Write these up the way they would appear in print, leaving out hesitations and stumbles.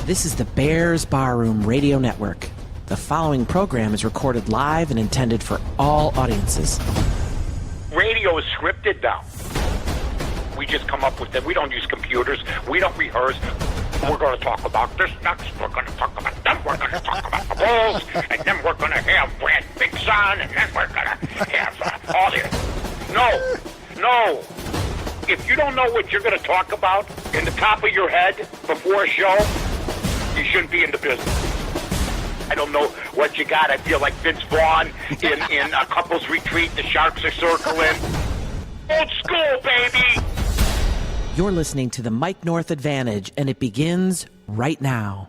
This is the Bears Barroom Radio Network. The following program is recorded live and intended for all audiences. Radio is scripted now. We just come up with it. We don't use computers. We don't rehearse. We're going to talk about this next. We're going to talk about them. We're going to talk about the Bulls. And then we're going to have Brad Bigson. And then we're going to have all this. No. If you don't know what you're going to talk about in the top of your head before a show, you shouldn't be in the business. I don't know what you got. I feel like Vince Vaughn in a couple's retreat. The Sharks are circling. Old school, baby. You're listening to the Mike North Advantage, and it begins right now.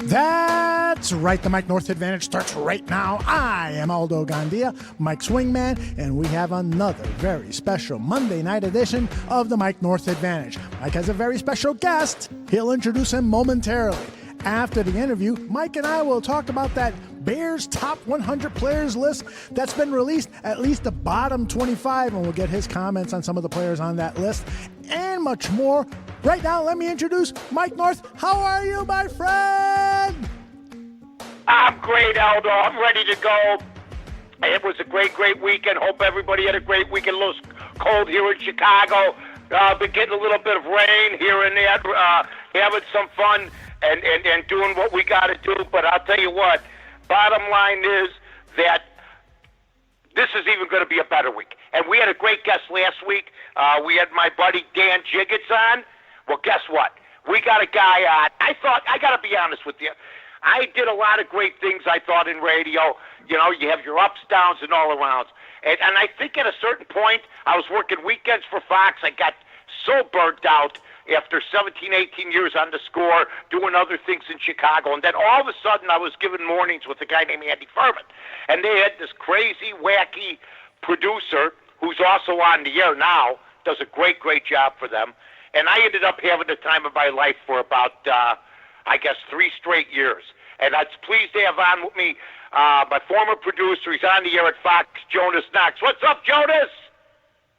That's right. The Mike North Advantage starts right now. I am Aldo Gandia, Mike's wingman, and we have another very special Monday night edition of the Mike North Advantage. Mike has a very special guest. He'll introduce him momentarily. After the interview, Mike and I will talk about that Bears top 100 players list that's been released, at least the bottom 25, and we'll get his comments on some of the players on that list and much more. Right now, let me introduce Mike North. How are you, my friend? I'm great, Aldo. I'm ready to go. It was a great weekend. Hope everybody had a great weekend. A little cold here in Chicago. Been getting a little bit of rain here and there. Having some fun and doing what we got to do. But I'll tell you what, bottom line is that this is even going to be a better week. And we had a great guest last week. We had my buddy Dan Jiggets on. Well, guess what? We got a guy on. I got to be honest with you. I did a lot of great things, I thought, in radio. You know, you have your ups, downs, and all arounds. And I think at a certain point, I was working weekends for Fox. I got so burnt out after 17, 18 years on the Score, doing other things in Chicago. And then all of a sudden, I was given mornings with a guy named Andy Furman. And they had this crazy, wacky producer who's also on the air now, does a great job for them. And I ended up having the time of my life for about, 3 straight years. And I'm pleased to have on with me my former producer. He's on the air at Fox, Jonas Knox. What's up, Jonas?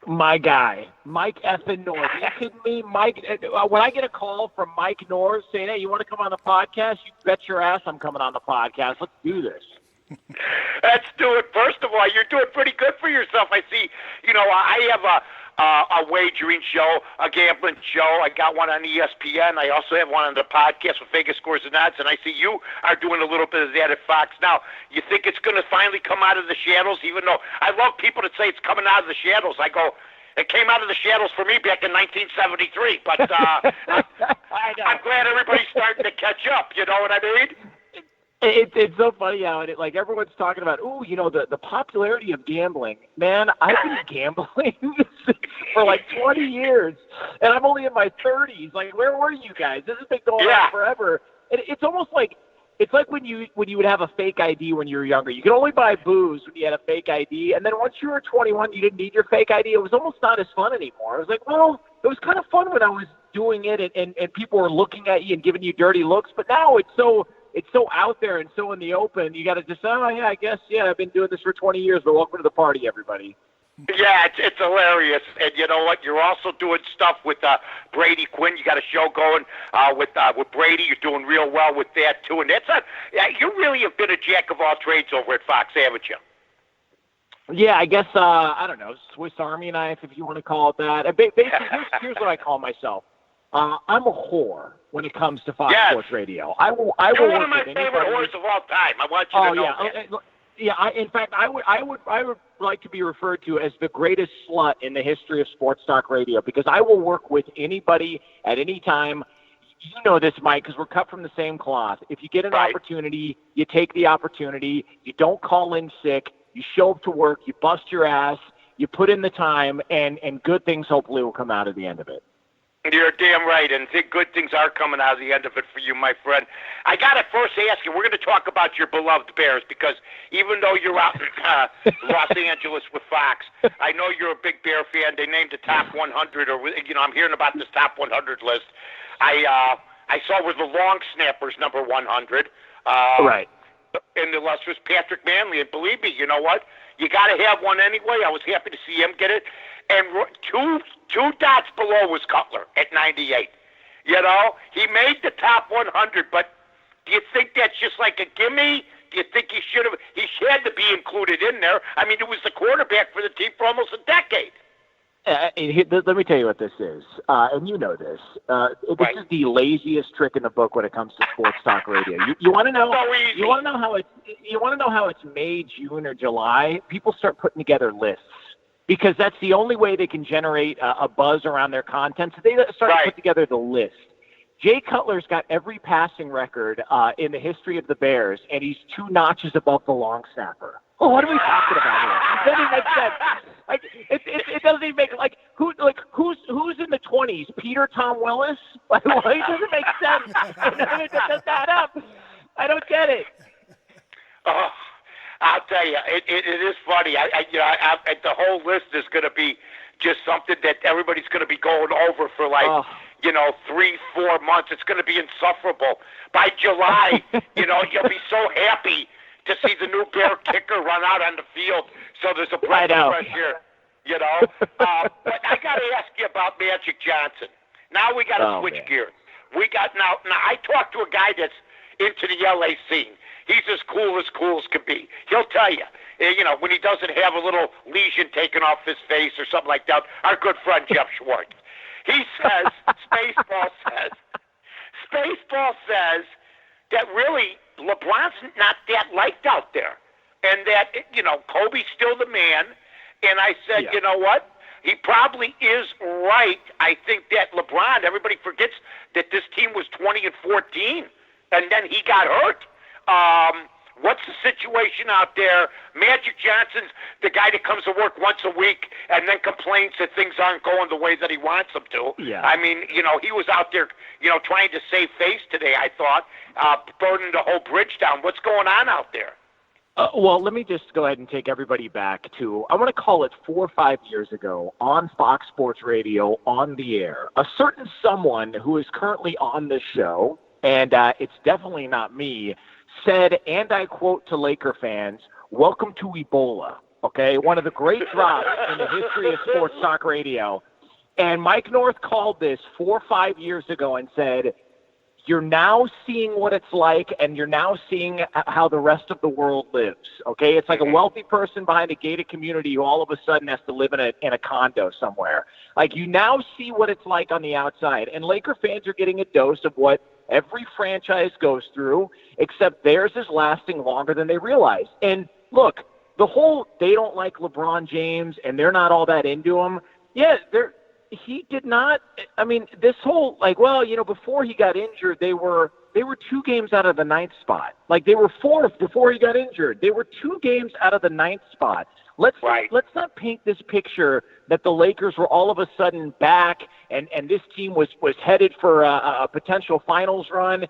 My guy, Mike effing North. Are you kidding me? Mike, when I get a call from Mike North saying, hey, you want to come on the podcast? You bet your ass I'm coming on the podcast. Let's do this. Let's do it. First of all, you're doing pretty good for yourself. I see, I have a wagering show, a gambling show. I got one on ESPN. I also have one on the podcast with Vegas Scores and Odds, and I see you are doing a little bit of that at Fox. Now, you think it's going to finally come out of the shadows, even though I love people that say it's coming out of the shadows. I go, it came out of the shadows for me back in 1973, but I'm glad everybody's starting to catch up, you know what I mean? It's so funny how everyone's talking about, the popularity of gambling. Man, I've been gambling for 20 years, and I'm only in my 30s. Where were you guys? This has been going on forever. And it's almost like when you would have a fake ID when you were younger. You could only buy booze when you had a fake ID, and then once you were 21, you didn't need your fake ID. It was almost not as fun anymore. I was like, well, it was kind of fun when I was doing it, and people were looking at you and giving you dirty looks, but now it's so out there and so in the open. You got to just, I've been doing this for 20 years, but welcome to the party, everybody. Yeah, it's hilarious. And you know what? You're also doing stuff with Brady Quinn. You got a show going with Brady. You're doing real well with that, too. And you really have been a jack of all trades over at Fox, haven't you? Yeah, I guess, I don't know, Swiss Army knife, if you want to call it that. Basically, here's what I call myself. I'm a whore when it comes to Fox Sports Radio. You're one of my favorite whores of all time. I want you to know that. Yeah. In fact, I would like to be referred to as the greatest slut in the history of sports talk radio, because I will work with anybody at any time. You know this, Mike, because we're cut from the same cloth. If you get an opportunity, you take the opportunity. You don't call in sick. You show up to work. You bust your ass. You put in the time, and good things hopefully will come out at the end of it. You're damn right, and good things are coming out of the end of it for you, my friend. I got to first ask you, we're going to talk about your beloved Bears, because even though you're out in Los Angeles with Fox, I know you're a big Bear fan. They named the top 100, I'm hearing about this top 100 list. I saw where the long snappers number 100. Right. And the illustrious Patrick Manley, and believe me, you know what? You got to have one anyway. I was happy to see him get it. And two dots below was Cutler at 98. You know, he made the top 100, but do you think that's just like a gimme? Do you think he should have? He had to be included in there. I mean, it was the quarterback for the team for almost a decade. Let me tell you what this is, and you know this. This is the laziest trick in the book when it comes to sports talk radio. You want to know? So easy. You want to know how it's? You want to know how it's May, June, or July? People start putting together lists because that's the only way they can generate a buzz around their content. So they start to put together the list. Jay Cutler's got every passing record in the history of the Bears, and he's 2 notches above the long snapper. Oh, what are we talking about here? It doesn't make sense. Like it doesn't even make who's in the 20s? Peter Tom Willis? Like, well, it doesn't make sense. It doesn't add up. I don't get it. Oh, I'll tell you, it is funny. The whole list is going to be just something that everybody's going to be going over for 3-4 months. It's going to be insufferable. By July, you'll be so happy to see the new Bear kicker run out on the field. So there's a breath of fresh air, But I got to ask you about Magic Johnson. Now we got to switch gears. We got now. I talked to a guy that's into the LA scene. He's as cool can be. He'll tell you, when he doesn't have a little lesion taken off his face or something like that. Our good friend Jeff Schwartz. He says, Spaceball says that really LeBron's not that liked out there. And that, Kobe's still the man. And I said, You know what? He probably is right. I think that LeBron, everybody forgets that this team was 20-14, and then he got hurt. What's the situation out there? Magic Johnson's the guy that comes to work once a week and then complains that things aren't going the way that he wants them to. Yeah. I mean, he was out there, trying to save face today, I thought, burning the whole bridge down. What's going on out there? Well, let me just go ahead and take everybody back to, I want to call it 4 or 5 years ago on Fox Sports Radio on the air. A certain someone who is currently on this show, and it's definitely not me, said, and I quote to Laker fans, "Welcome to Ebola." Okay, one of the great drops in the history of sports talk radio. And Mike North called this 4 or 5 years ago and said, "You're now seeing what it's like, and you're now seeing how the rest of the world lives." Okay, it's like a wealthy person behind a gated community who all of a sudden has to live in a condo somewhere. Like, you now see what it's like on the outside, and Laker fans are getting a dose of what every franchise goes through, except theirs is lasting longer than they realize. And look, the whole they don't like LeBron James and they're not all that into him. Yeah, he did not. I mean, this whole before he got injured, they were 2 games out of the 9th spot. Like, they were 4th before he got injured. They were 2 games out of the 9th spot. Let's not paint this picture that the Lakers were all of a sudden back and this team was headed for a potential finals run.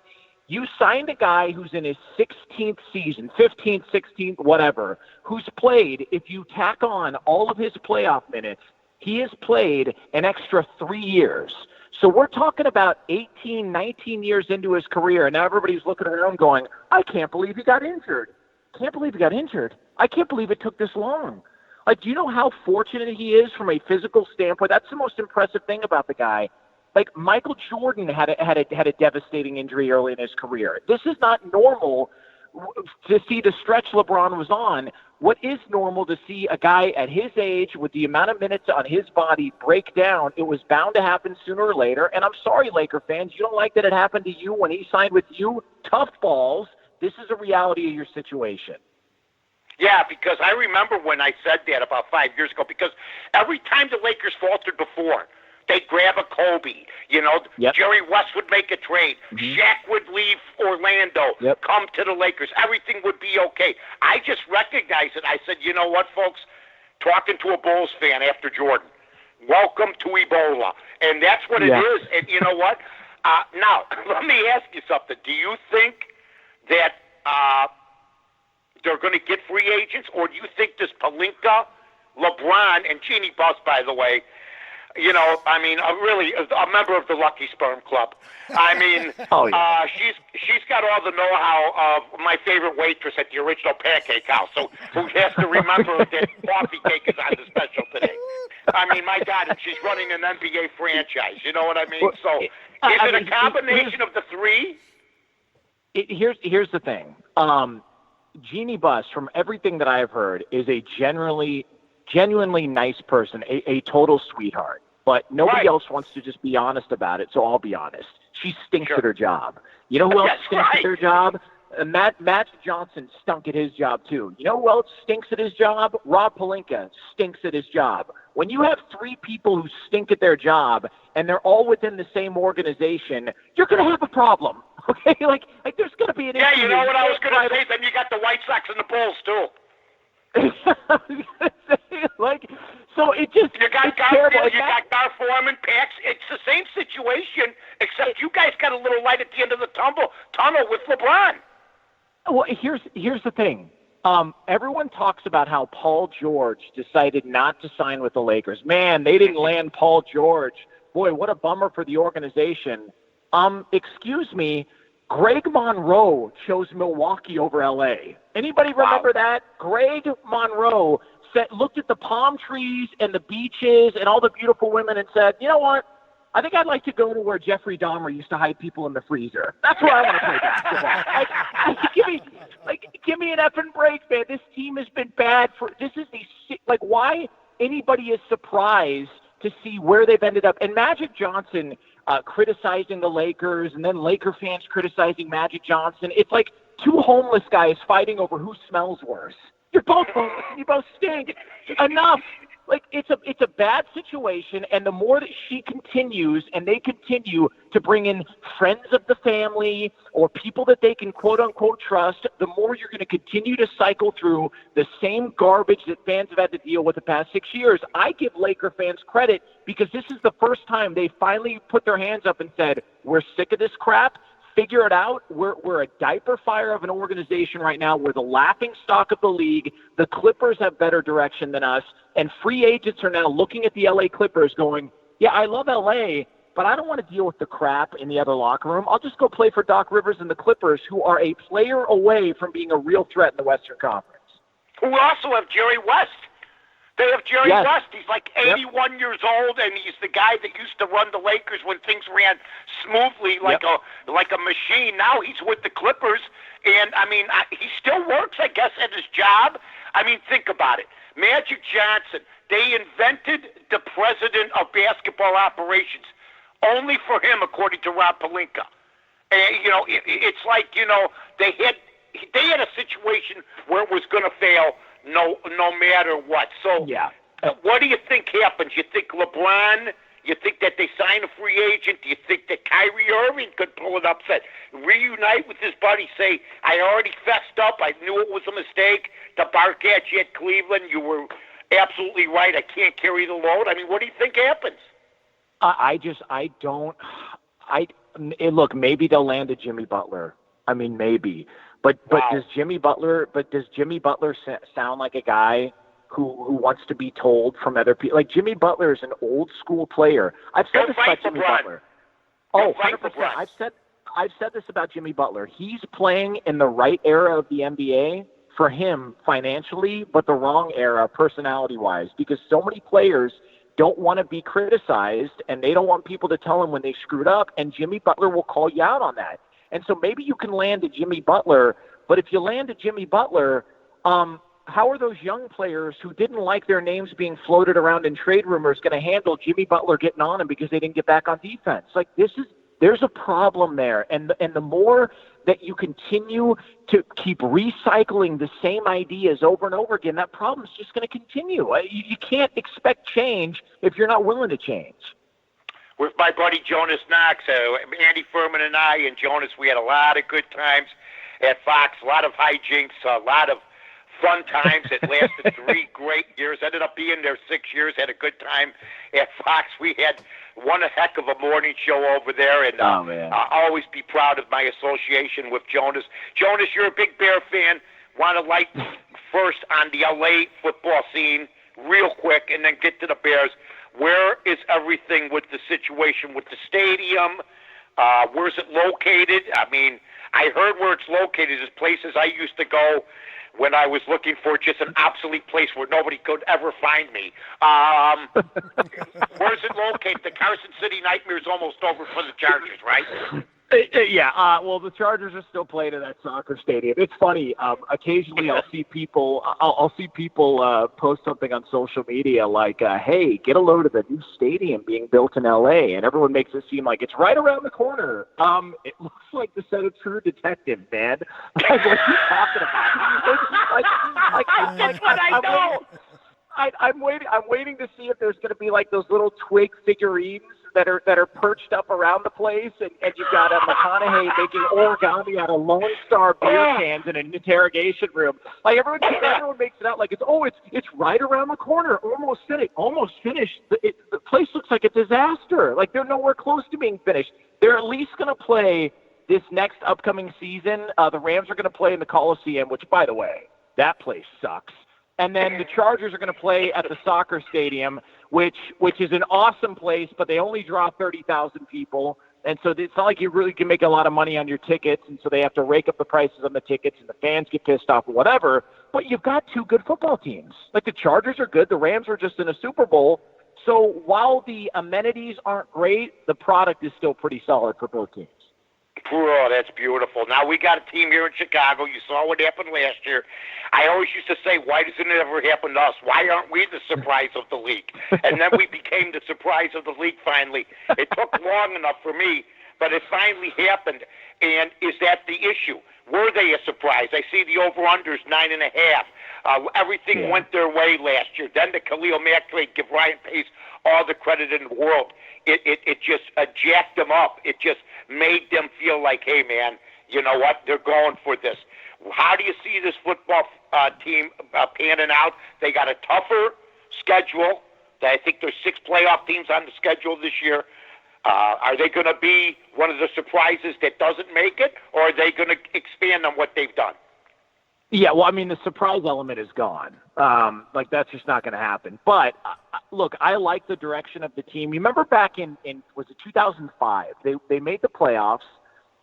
You signed a guy who's in his 16th season, 15th, 16th, whatever, who's played, if you tack on all of his playoff minutes, he has played an extra 3 years. So we're talking about 18, 19 years into his career, and now everybody's looking around going, I can't believe he got injured. I can't believe it took this long. Like, do you know how fortunate he is from a physical standpoint? That's the most impressive thing about the guy. Like, Michael Jordan had a devastating injury early in his career. This is not normal to see the stretch LeBron was on. What is normal to see a guy at his age with the amount of minutes on his body break down? It was bound to happen sooner or later. And I'm sorry, Laker fans, you don't like that it happened to you when he signed with you. Tough balls. This is a reality of your situation. Yeah, because I remember when I said that about 5 years ago, because every time the Lakers faltered before, they'd grab a Kobe. Jerry West would make a trade. Shaq would leave Orlando, come to the Lakers. Everything would be okay. I just recognized it. I said, you know what, folks? Talking to a Bulls fan after Jordan, welcome to Ebola. And that's what it is. And you know what? Now, let me ask you something. Do you think that they're going to get free agents, or do you think this Pelinka, LeBron, and Jeannie Buss, by the way, You know, I mean, a member of the Lucky Sperm Club. I mean, she's got all the know-how of my favorite waitress at the original Pancake House, so who has to remember that coffee cake is on the special today. I mean, my God, and she's running an NBA franchise. You know what I mean? So, is it a combination of the three? Here's the thing. Jeannie Buss, from everything that I have heard, is a genuinely nice person, a total sweetheart. But nobody else wants to just be honest about it, so I'll be honest. She stinks at her job. You know who else stinks at their job? Magic Johnson stunk at his job, too. You know who else stinks at his job? Rob Pelinka stinks at his job. When you have three people who stink at their job and they're all within the same organization, you're going to have a problem, okay? Like there's going to be an issue. Yeah, you know what I was going to say? Then you got the White Sox and the Bulls, too. So it just you got Garfield, you got Gar Foreman, Pax. It's the same situation, except you guys got a little light at the end of the tunnel with LeBron. Well, here's the thing. Everyone talks about how Paul George decided not to sign with the Lakers. Man, they didn't land Paul George. Boy, what a bummer for the organization. Excuse me. Greg Monroe chose Milwaukee over L.A. Anybody remember that? Greg Monroe looked at the palm trees and the beaches and all the beautiful women and said, you know what? I think I'd like to go to where Jeffrey Dahmer used to hide people in the freezer. That's where I want to play basketball. Give me an effing break, man. This team has been bad why anybody is surprised to see where they've ended up. And Magic Johnson criticizing the Lakers and then Laker fans criticizing Magic Johnson. It's like two homeless guys fighting over who smells worse. You're both homeless and you both stink. Enough. It's a bad situation, and the more that she continues and they continue to bring in friends of the family or people that they can quote-unquote trust, the more you're going to continue to cycle through the same garbage that fans have had to deal with the past 6 years. I give Laker fans credit because this is the first time they finally put their hands up and said, we're sick of this crap. Figure it out. We're a diaper fire of an organization right now. We're the laughing stock of the league. The Clippers have better direction than us. And free agents are now looking at the L.A. Clippers going, yeah, I love L.A., but I don't want to deal with the crap in the other locker room. I'll just go play for Doc Rivers and the Clippers, who are a player away from being a real threat in the Western Conference. Who also have Jerry West. They have Jerry West. He's like 81 years old, and he's the guy that used to run the Lakers when things ran smoothly like a machine. Now he's with the Clippers, and, I mean, he still works, I guess, at his job. I mean, think about it. Magic Johnson, they invented the president of basketball operations only for him, according to Rob Pelinka. And, you know, it's like, you know, they had a situation where it was going to fail no matter what. So what do you think happens? You think LeBron, you think that they sign a free agent? Do you think that Kyrie Irving could pull an upset? Reunite with his buddy, say, I already fessed up. I knew it was a mistake to bark at you at Cleveland. You were absolutely right. I can't carry the load. I mean, what do you think happens? Look, maybe they'll land a Jimmy Butler. I mean, maybe. But does Jimmy Butler sound like a guy who wants to be told from other people? Like, Jimmy Butler is an old school player. I've said this about Jimmy Butler. Oh, 100%. I've said this about Jimmy Butler. He's playing in the right era of the NBA for him financially, but the wrong era personality-wise, because so many players don't want to be criticized and they don't want people to tell them when they screwed up, and Jimmy Butler will call you out on that. And so maybe you can land a Jimmy Butler, but if you land a Jimmy Butler, how are those young players who didn't like their names being floated around in trade rumors going to handle Jimmy Butler getting on him because they didn't get back on defense? Like, there's a problem there. And the more that you continue to keep recycling the same ideas over and over again, that problem is just going to continue. You can't expect change if you're not willing to change. With my buddy Jonas Knox, Andy Furman and I and Jonas, we had a lot of good times at Fox, a lot of hijinks, a lot of fun times. It lasted 3 great years. Ended up being there 6 years, had a good time at Fox. We had one heck of a morning show over there, and I'll always be proud of my association with Jonas. Jonas, you're a big Bear fan. Want to light first on the L.A. football scene real quick and then get to the Bears. where is everything with the situation with the stadium? Where's it located? I mean, I heard where it's located is places I used to go when I was looking for just an obsolete place where nobody could ever find me. Where's it located? The Carson City Nightmare is almost over for the Chargers, right? Yeah, well, the Chargers are still playing in that soccer stadium. It's funny. Occasionally, I'll see people. I'll see people post something on social media like, "Hey, get a load of the new stadium being built in L.A." And everyone makes it seem like it's right around the corner. It looks like the set of True Detective, man. Like, what are you talking about? I know. I'm waiting to see if there's going to be like those little twig figurines that are perched up around the place, and you've got a McConaughey making origami out of Lone Star beer cans in an interrogation room. Like everyone makes it out like it's right around the corner, almost finished. The place looks like a disaster. Like they're nowhere close to being finished. They're at least going to play this next upcoming season. The Rams are going to play in the Coliseum, which, by the way, that place sucks. And then the Chargers are going to play at the soccer stadium, which is an awesome place, but they only draw 30,000 people. And so it's not like you really can make a lot of money on your tickets, and so they have to rake up the prices on the tickets, and the fans get pissed off or whatever. But you've got two good football teams. Like the Chargers are good. The Rams are just in a Super Bowl. So while the amenities aren't great, the product is still pretty solid for both teams. Oh, that's beautiful. Now, we got a team here in Chicago. You saw what happened last year. I always used to say, why doesn't it ever happen to us? Why aren't we the surprise of the league? And then we became the surprise of the league finally. It took long enough for me, but it finally happened. And is that the issue? Were they a surprise? I see the over-unders 9.5. Everything went their way last year. Then the Khalil Mack trade, give Ryan Pace all the credit in the world. It just jacked them up. It just made them feel like, hey, man, you know what? They're going for this. How do you see this football team panning out? They got a tougher schedule. I think there's 6 playoff teams on the schedule this year. Are they going to be one of the surprises that doesn't make it, or are they going to expand on what they've done? Yeah, well, I mean, the surprise element is gone. Like, that's just not going to happen. But, look, I like the direction of the team. You remember back in was it 2005? They made the playoffs,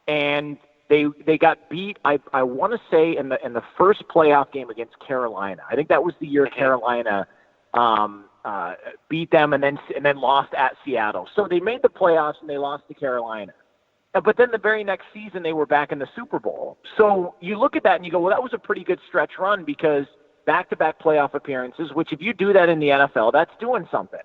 and they got beat, I want to say, in the first playoff game against Carolina. I think that was the year Carolina beat them and then lost at Seattle. So they made the playoffs, and they lost to Carolina. But then the very next season, they were back in the Super Bowl. So you look at that and you go, well, that was a pretty good stretch run because back-to-back playoff appearances, which if you do that in the NFL, that's doing something.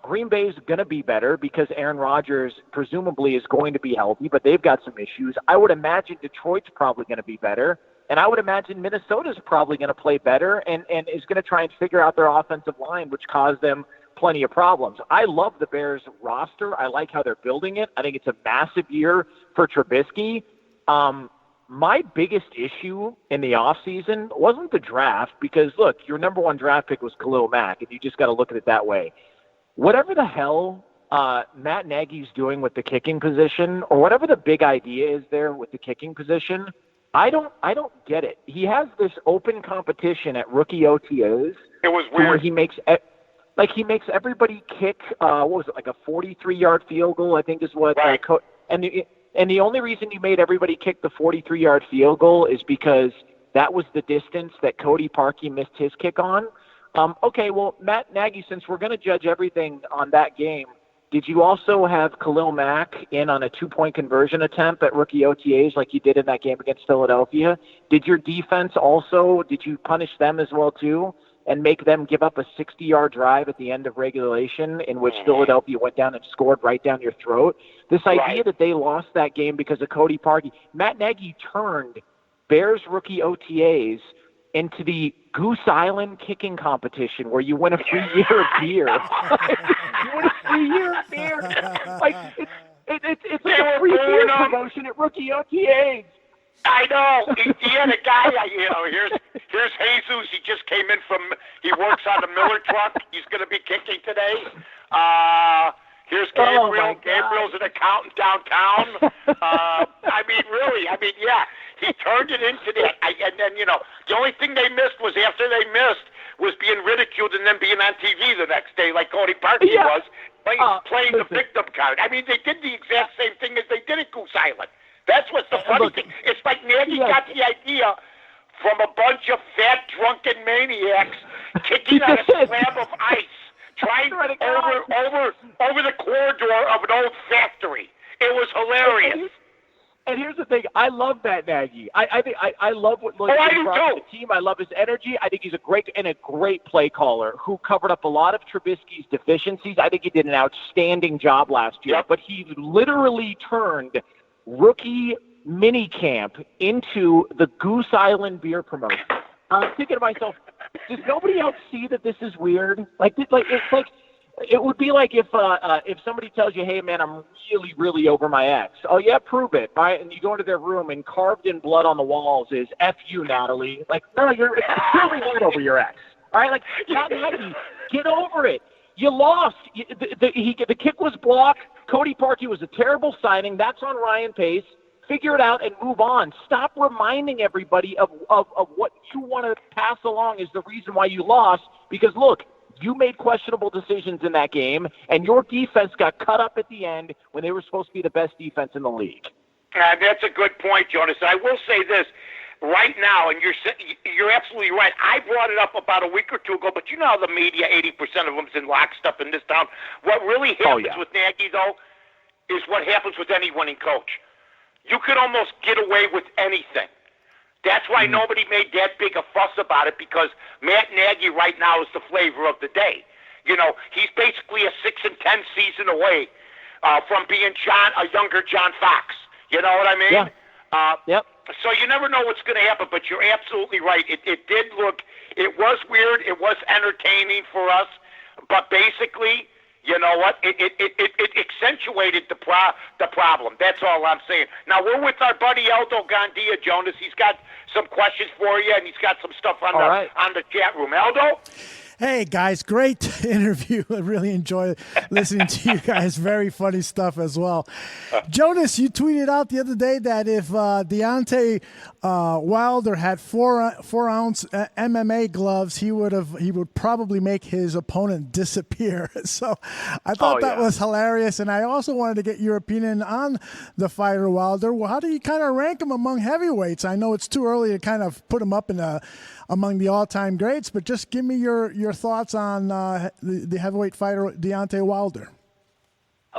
Green Bay is going to be better because Aaron Rodgers presumably is going to be healthy, but they've got some issues. I would imagine Detroit's probably going to be better, and I would imagine Minnesota's probably going to play better and is going to try and figure out their offensive line, which caused them plenty of problems. I love the Bears roster. I like how they're building it. I think it's a massive year for Trubisky. My biggest issue in the offseason wasn't the draft because, look, your number one draft pick was Khalil Mack, and you just got to look at it that way. Whatever the hell Matt Nagy's doing with the kicking position or whatever the big idea is there with the kicking position, I don't get it. He has this open competition at rookie OTAs. It was weird. Where he makes everybody kick, what was it, like a 43-yard field goal, I think is what. Right. And the only reason you made everybody kick the 43-yard field goal is because that was the distance that Cody Parkey missed his kick on. Okay, well, Matt Nagy, since we're going to judge everything on that game, did you also have Khalil Mack in on a 2-point conversion attempt at rookie OTAs like you did in that game against Philadelphia? Did your defense also, did you punish them as well too? And make them give up a 60-yard drive at the end of regulation in which Philadelphia went down and scored right down your throat. This idea that they lost that game because of Cody Parkey. Matt Nagy turned Bears rookie OTAs into the Goose Island kicking competition where you win a free year of beer. You win a free year of beer. Like, it's like a free beer promotion at rookie OTAs. I know. He had a guy, here's Jesus. He just came in he works on the Miller truck. He's going to be kicking today. Here's Gabriel. Gabriel's an accountant downtown. Yeah. he turned it into that. And then, the only thing they missed was after they missed was being ridiculed and then being on TV the next day like Cody Parkey was, playing the victim card. I mean, they did the exact same thing as they did at Goose Island. That's what's the funny thing. It's like Nagy got the idea from a bunch of fat, drunken maniacs kicking on a slab of ice, trying over the corridor of an old factory. It was hilarious. And here's the thing, I love that Nagy. I love what Lloyd brought to the team. I love his energy. I think he's a great play caller who covered up a lot of Trubisky's deficiencies. I think he did an outstanding job last year. Yep. But he literally turned rookie minicamp into the Goose Island beer promotion. I'm thinking to myself, does nobody else see that this is weird? It would be like if somebody tells you, hey, man, I'm really, really over my ex. Oh, yeah, prove it. Right? And you go into their room and carved in blood on the walls is F you, Natalie. Like, no, you're clearly not over your ex. All right? Like, Natalie, get over it. You lost. The kick was blocked. Cody Parkey was a terrible signing. That's on Ryan Pace. Figure it out and move on. Stop reminding everybody of what you want to pass along is the reason why you lost. Because, look, you made questionable decisions in that game, and your defense got cut up at the end when they were supposed to be the best defense in the league. That's a good point, Jonas. I will say this right now, and you're absolutely right. I brought it up about a week or two ago, but you know how the media, 80% of them is in lockstep in this town. What really happens with Nagy, though, is what happens with any winning coach. You could almost get away with anything. That's why nobody made that big a fuss about it, because Matt Nagy right now is the flavor of the day. He's basically a 6-10 season away from being a younger John Fox. You know what I mean? Yeah. Yep. So you never know what's going to happen, but you're absolutely right. It did look, it was weird. It was entertaining for us, but basically, you know what? It accentuated the problem. That's all I'm saying. Now, we're with our buddy Aldo Gandia, Jonas. He's got some questions for you, and he's got some stuff on the chat room. Aldo? Hey, guys, great interview. I really enjoy listening to you guys. Very funny stuff as well. Jonas, you tweeted out the other day that if Deontay Wilder had four-ounce MMA gloves, he would probably make his opponent disappear. So I thought that was hilarious, and I also wanted to get your opinion on the fighter Wilder. Well, how do you kind of rank him among heavyweights? I know it's too early to kind of put him up in among the all-time greats, but just give me your thoughts on the heavyweight fighter Deontay Wilder.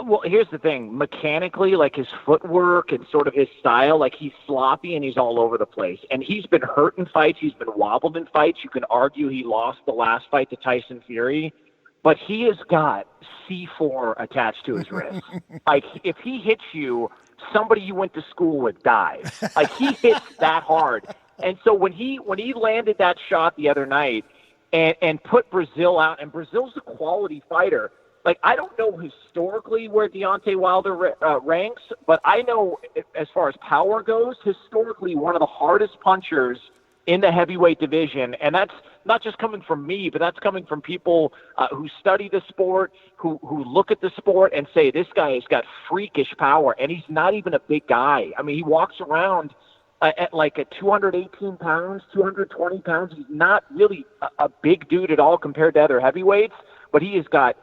Well, here's the thing. Mechanically, like his footwork and sort of his style, like he's sloppy and he's all over the place. And he's been hurt in fights. He's been wobbled in fights. You can argue he lost the last fight to Tyson Fury, but he has got C4 attached to his wrist. Like if he hits you, somebody you went to school with dies. Like he hits that hard. And so when he landed that shot the other night and put Brazil out, and Brazil's a quality fighter. Like, I don't know historically where Deontay Wilder ranks, but I know as far as power goes, historically one of the hardest punchers in the heavyweight division. And that's not just coming from me, but that's coming from people who study the sport, who look at the sport and say, this guy has got freakish power, and he's not even a big guy. I mean, he walks around at 218 pounds, 220 pounds. He's not really a big dude at all compared to other heavyweights, but he has got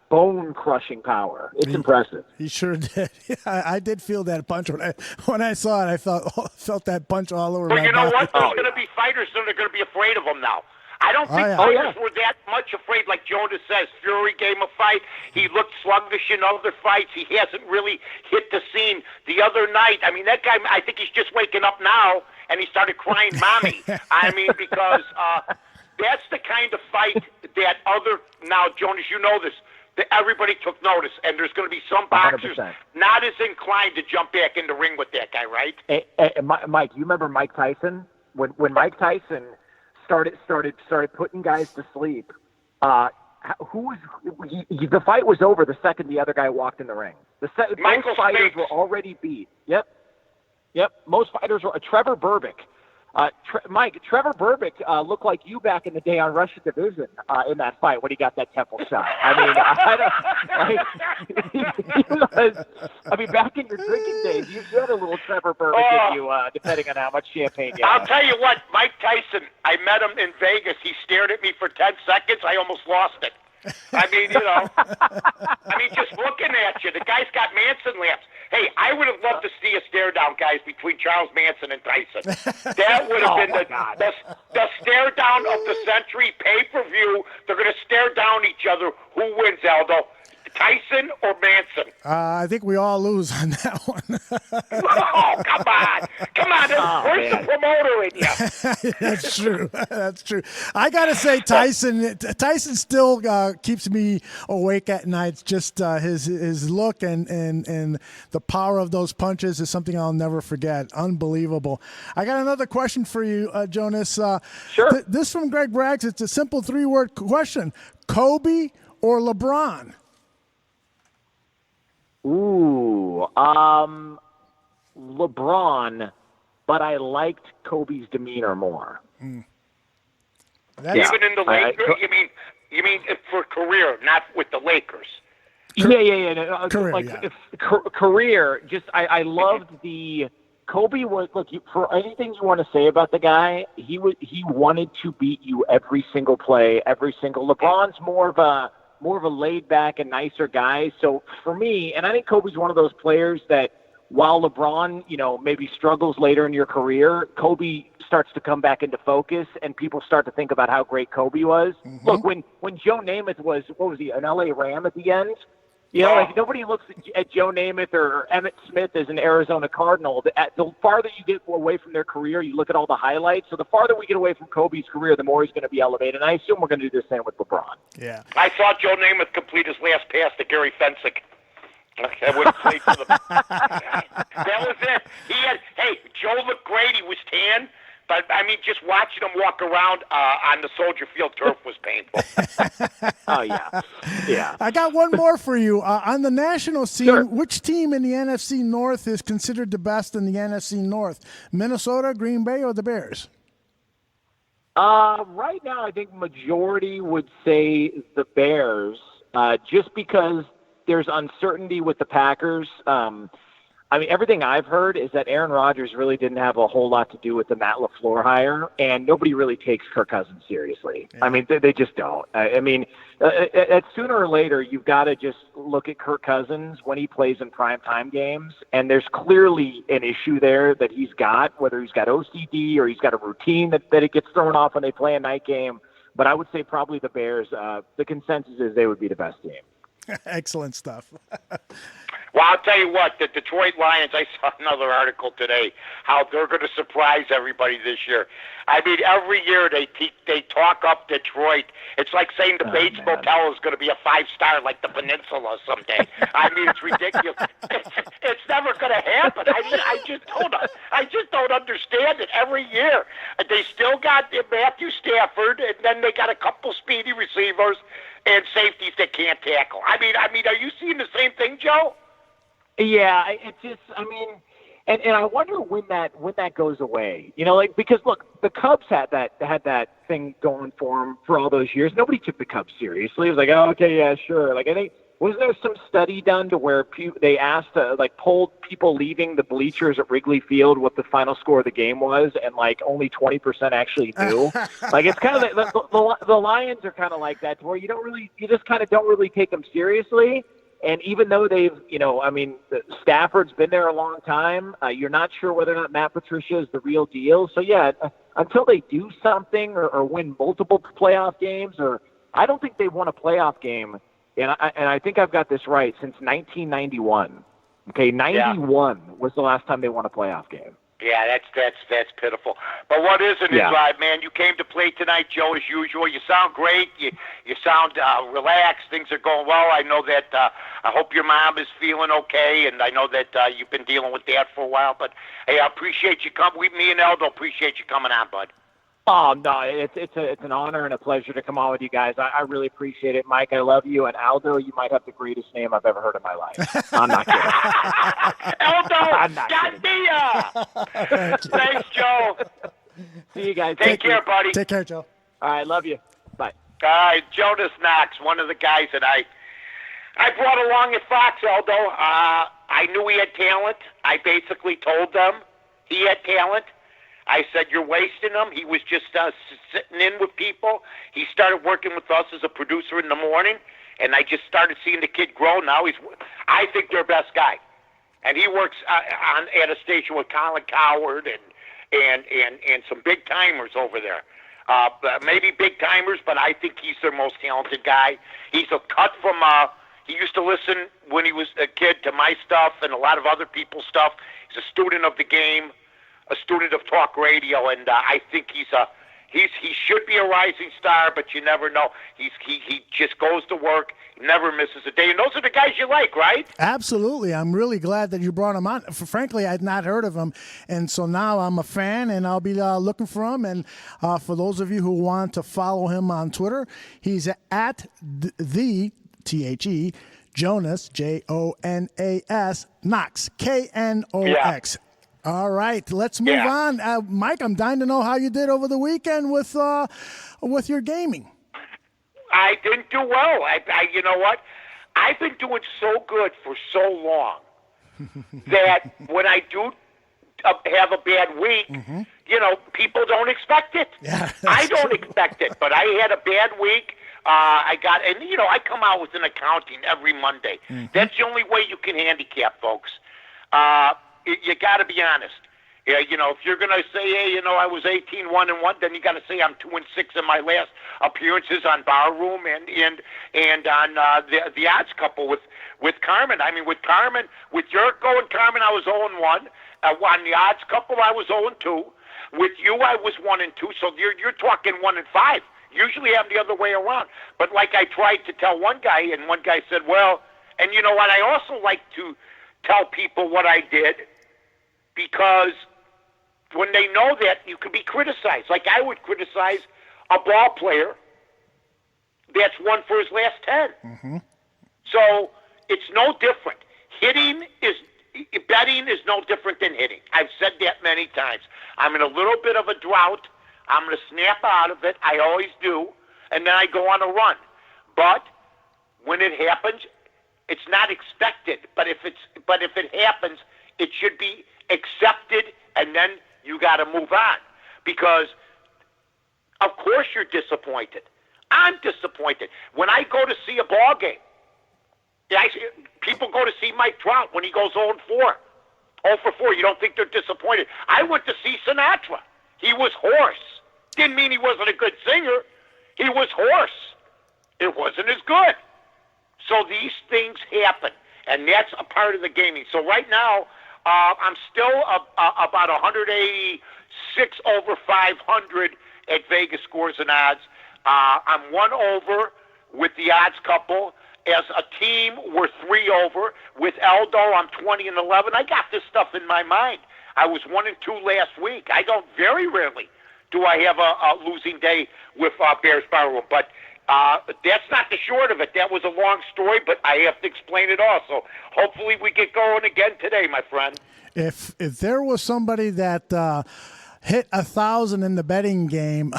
bone-crushing power. It's impressive. He sure did. I did feel that punch when I saw it. I felt that punch all over my body. But you know what? There's going to be fighters that are going to be afraid of him now. I don't think fighters were that much afraid, like Jonas says. Fury gave him a fight. He looked sluggish in other fights. He hasn't really hit the scene. The other night, I mean, that guy, I think he's just waking up now, and he started crying, mommy. I mean, because that's the kind of fight that now, Jonas, you know this, that everybody took notice, and there's going to be some boxers 100%. Not as inclined to jump back in the ring with that guy, right? Hey, Mike, you remember Mike Tyson? When Mike Tyson started putting guys to sleep, the fight was over the second the other guy walked in the ring. Most fighters were already beat. Yep. Most fighters were. Trevor Berbick. Trevor Berbick looked like you back in the day on Russian Division in that fight when he got that temple shot. I mean, because, I mean, back in your drinking days, you had a little Trevor bourbon in you, depending on how much champagne you had. I'll tell you what, Mike Tyson, I met him in Vegas. He stared at me for 10 seconds. I almost lost it. I mean, just looking at you, the guy's got Manson lamps. Hey, I would have loved to see a stare down, guys, between Charles Manson and Tyson. That would have been the stare down of the century pay-per-view. They're going to stare down each other. Who wins, Aldo? Tyson or Manson? I think we all lose on that one. Oh, come on. Where's the promoter in you? That's true. That's true. I got to say, Tyson still keeps me awake at night. Just his look and the power of those punches is something I'll never forget. Unbelievable. I got another question for you, Jonas. Sure. This from Greg Braggs. It's a simple 3-word question. Kobe or LeBron? Ooh, LeBron, but I liked Kobe's demeanor more. Even in the Lakers? You mean for career, not with the Lakers? Yeah. No, career, career. Just I loved the Kobe was for anything you want to say about the guy. He wanted to beat you every single play, every single. LeBron's more of a laid back and nicer guy. So for me, and I think Kobe's one of those players that while LeBron, maybe struggles later in your career, Kobe starts to come back into focus and people start to think about how great Kobe was. Mm-hmm. Look, when Joe Namath was, what was he, an LA Ram at the end? Nobody looks at Joe Namath or Emmitt Smith as an Arizona Cardinal. The farther you get away from their career, you look at all the highlights. So the farther we get away from Kobe's career, the more he's going to be elevated. And I assume we're going to do the same with LeBron. Yeah. I saw Joe Namath complete his last pass to Gary Fensick. I would have played for them. That was it. Joe looked great. He was tan. But, just watching him walk around on the Soldier Field turf was painful. Oh, yeah. Yeah. I got one more for you. On the national scene, Sure. Which team in the NFC North is considered the best in the NFC North? Minnesota, Green Bay, or the Bears? Right now, I think majority would say the Bears, just because there's uncertainty with the Packers. Everything I've heard is that Aaron Rodgers really didn't have a whole lot to do with the Matt LaFleur hire, and nobody really takes Kirk Cousins seriously. Yeah. They just don't. Sooner or later, you've got to just look at Kirk Cousins when he plays in primetime games, and there's clearly an issue there that he's got, whether he's got OCD or he's got a routine that it gets thrown off when they play a night game. But I would say probably the Bears, the consensus is they would be the best team. Excellent stuff. Well, I'll tell you what, the Detroit Lions, I saw another article today, how they're going to surprise everybody this year. Every year they talk up Detroit. It's like saying the Bates Motel is going to be a 5-star like the Peninsula someday. It's ridiculous. It's never going to happen. I just don't understand it. Every year they still got Matthew Stafford, and then they got a couple speedy receivers and safeties that can't tackle. Are you seeing the same thing, Joe? Yeah, and I wonder when that goes away. Because look, the Cubs had that thing going for them for all those years. Nobody took the Cubs seriously. It was like, oh, okay, yeah, sure. I think wasn't there some study done to where they asked polled people leaving the bleachers at Wrigley Field what the final score of the game was, and only 20% actually knew. It's kind of the Lions are kind of like that, to where you just kind of don't really take them seriously. And even though they've, Stafford's been there a long time, you're not sure whether or not Matt Patricia is the real deal. So, yeah, until they do something or win multiple playoff games, or I don't think they've won a playoff game, and I think I've got this right, since 1991. Okay, 91 was the last time they won a playoff game. Yeah, that's pitiful. But what isn't is, man, you came to play tonight, Joe, as usual. You sound great. You sound relaxed. Things are going well. I know that I hope your mom is feeling okay, and I know that you've been dealing with that for a while. But, hey, I appreciate you coming. Me and Aldo appreciate you coming on, bud. Oh, no, it's an honor and a pleasure to come on with you guys. I really appreciate it. Mike, I love you. And Aldo, you might have the greatest name I've ever heard in my life. I'm not kidding. Aldo, I'm not kidding. Thanks, Joe. See you guys. Take care, buddy. Take care, Joe. All right, love you. Bye. Jonas Knox, one of the guys that I brought along at Fox, Aldo. I knew he had talent. I basically told them he had talent. I said, you're wasting him. He was just sitting in with people. He started working with us as a producer in the morning, and I just started seeing the kid grow. Now I think their best guy. And he works at a station with Colin Coward and some big timers over there. Maybe big timers, but I think he's their most talented guy. He's a cut from he used to listen when he was a kid to my stuff and a lot of other people's stuff. He's a student of the game, a student of talk radio, and I think he should be a rising star, but you never know. He just goes to work, never misses a day, and those are the guys you like, right? Absolutely. I'm really glad that you brought him on. Frankly, I'd not heard of him, and so now I'm a fan, and I'll be looking for him. And for those of you who want to follow him on Twitter, he's at the THE Jonas Jonas Knox KNOX. Yeah. All right, let's move on. Mike, I'm dying to know how you did over the weekend with your gaming. I didn't do well. You know what? I've been doing so good for so long that when I do have a bad week, people don't expect it. Yeah, I don't expect it, but I had a bad week. I come out with an accounting every Monday. Mm-hmm. That's the only way you can handicap, folks. You got to be honest. Yeah, if you're going to say, hey, I was 18-1-1, then you got to say I'm 2-6 in my last appearances on Barroom and on the odds couple with Carmen. I mean, with Yurko and Carmen, I was 0-1. On the odds couple, I was 0-2. With you, I was 1-2. So you're talking 1-5. Usually I'm the other way around. But like I tried to tell one guy, and one guy said, well, and you know what? I also like to tell people what I did because when they know that, you can be criticized. Like I would criticize a ball player that's won for his last 10. Mm-hmm. So it's no different. Betting is no different than hitting. I've said that many times. I'm in a little bit of a drought. I'm going to snap out of it. I always do. And then I go on a run. But when it happens, it's not expected. But if it happens, it should be accepted, and then you got to move on. Because, of course, you're disappointed. I'm disappointed. When I go to see a ball game, people go to see Mike Trout when he goes 0-4. 0 for 4. You don't think they're disappointed. I went to see Sinatra. He was hoarse. Didn't mean he wasn't a good singer. He was hoarse. It wasn't as good. So these things happen, and that's a part of the gaming. So right now, I'm still about 186 over 500 at Vegas scores and odds. I'm 1 over with the odds couple. As a team, we're 3 over. With Aldo, I'm 20-11. I got this stuff in my mind. I was 1-2 last week. Very rarely do I have a losing day with Bears Barroom. But that's not the short of it. That was a long story, but I have to explain it all. So hopefully we get going again today, my friend. If there was somebody that hit 1,000 in the betting game,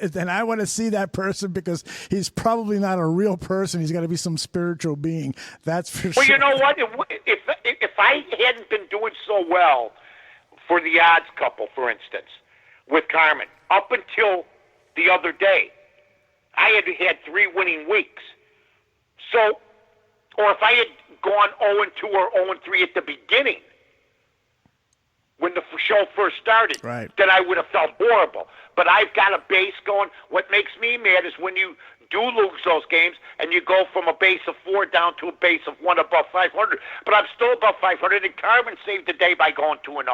then I want to see that person because he's probably not a real person. He's got to be some spiritual being. That's for sure. Well, you know what? If I hadn't been doing so well for the odds couple, for instance, with Carmen, up until the other day, I had 3 winning weeks. So, or if I had gone 0-2 or 0-3 at the beginning, when the show first started, right, then I would have felt horrible. But I've got a base going. What makes me mad is when you do lose those games and you go from a base of 4 down to a base of 1 above 500. But I'm still above 500, and Carmen saved the day by going 2-0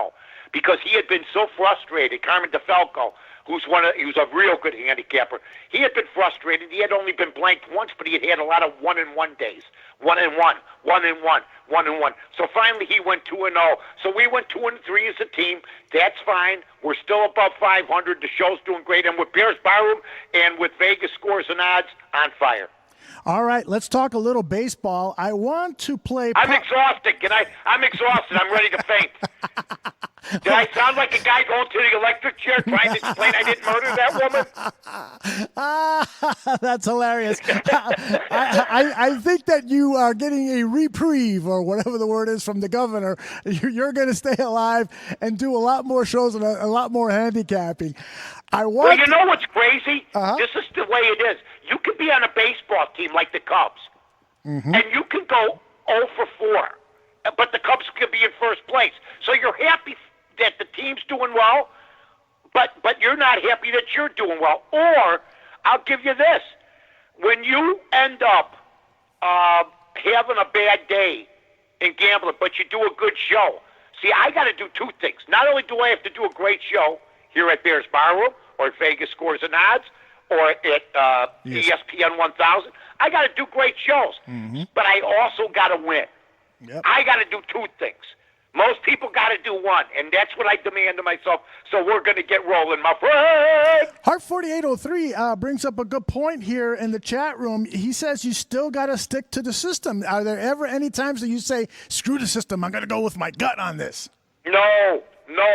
because he had been so frustrated. Carmen DeFalco, who's a real good handicapper. He had been frustrated. He had only been blanked once, but he had a lot of 1-1 days. 1-1, 1-1, 1-1. So finally he went 2-0. So we went 2-3 as a team. That's fine. We're still above 500. The show's doing great. And with Bears Barroom and with Vegas scores and odds, on fire. All right, let's talk a little baseball. I want to play. I'm exhausted. I'm exhausted. I'm ready to faint. Did I sound like a guy going to the electric chair trying to explain I didn't murder that woman? That's hilarious. I think that you are getting a reprieve, or whatever the word is, from the governor. You're going to stay alive and do a lot more shows and a lot more handicapping. Well, you know what's crazy? Uh-huh. This is the way it is. You could be on a baseball team like the Cubs, and you can go 0 for 4, but the Cubs could be in first place. So you're happy that the team's doing well, but you're not happy that you're doing well. Or I'll give you this. When you end up having a bad day in gambling, but you do a good show, see, I got to do two things. Not only do I have to do a great show here at Bears Barroom or at Vegas Scores and Odds or at ESPN 1000, I got to do great shows. But I also got to win. Yep. I got to do two things. Most people got to do one, and that's what I demand of myself. So we're going to get rolling, my friend. Heart 4803 brings up a good point here in the chat room. He says you still got to stick to the system. Are there ever any times that you say, screw the system, I'm going to go with my gut on this? No.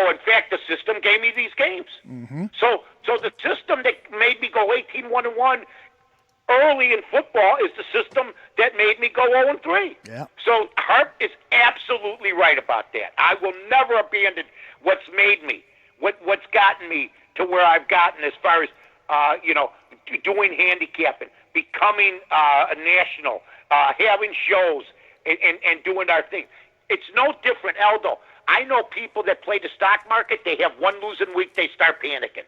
In fact, the system gave me these games. So the system that made me go 18-1-1 early in football is the system that made me go 0-3. Yeah. So Hart is absolutely right about that. I will never abandon what's made me, what's gotten me to where I've gotten as far as doing handicapping, becoming a national, having shows, and doing our thing. It's no different, Aldo. I know people that play the stock market. They have one losing week, they start panicking.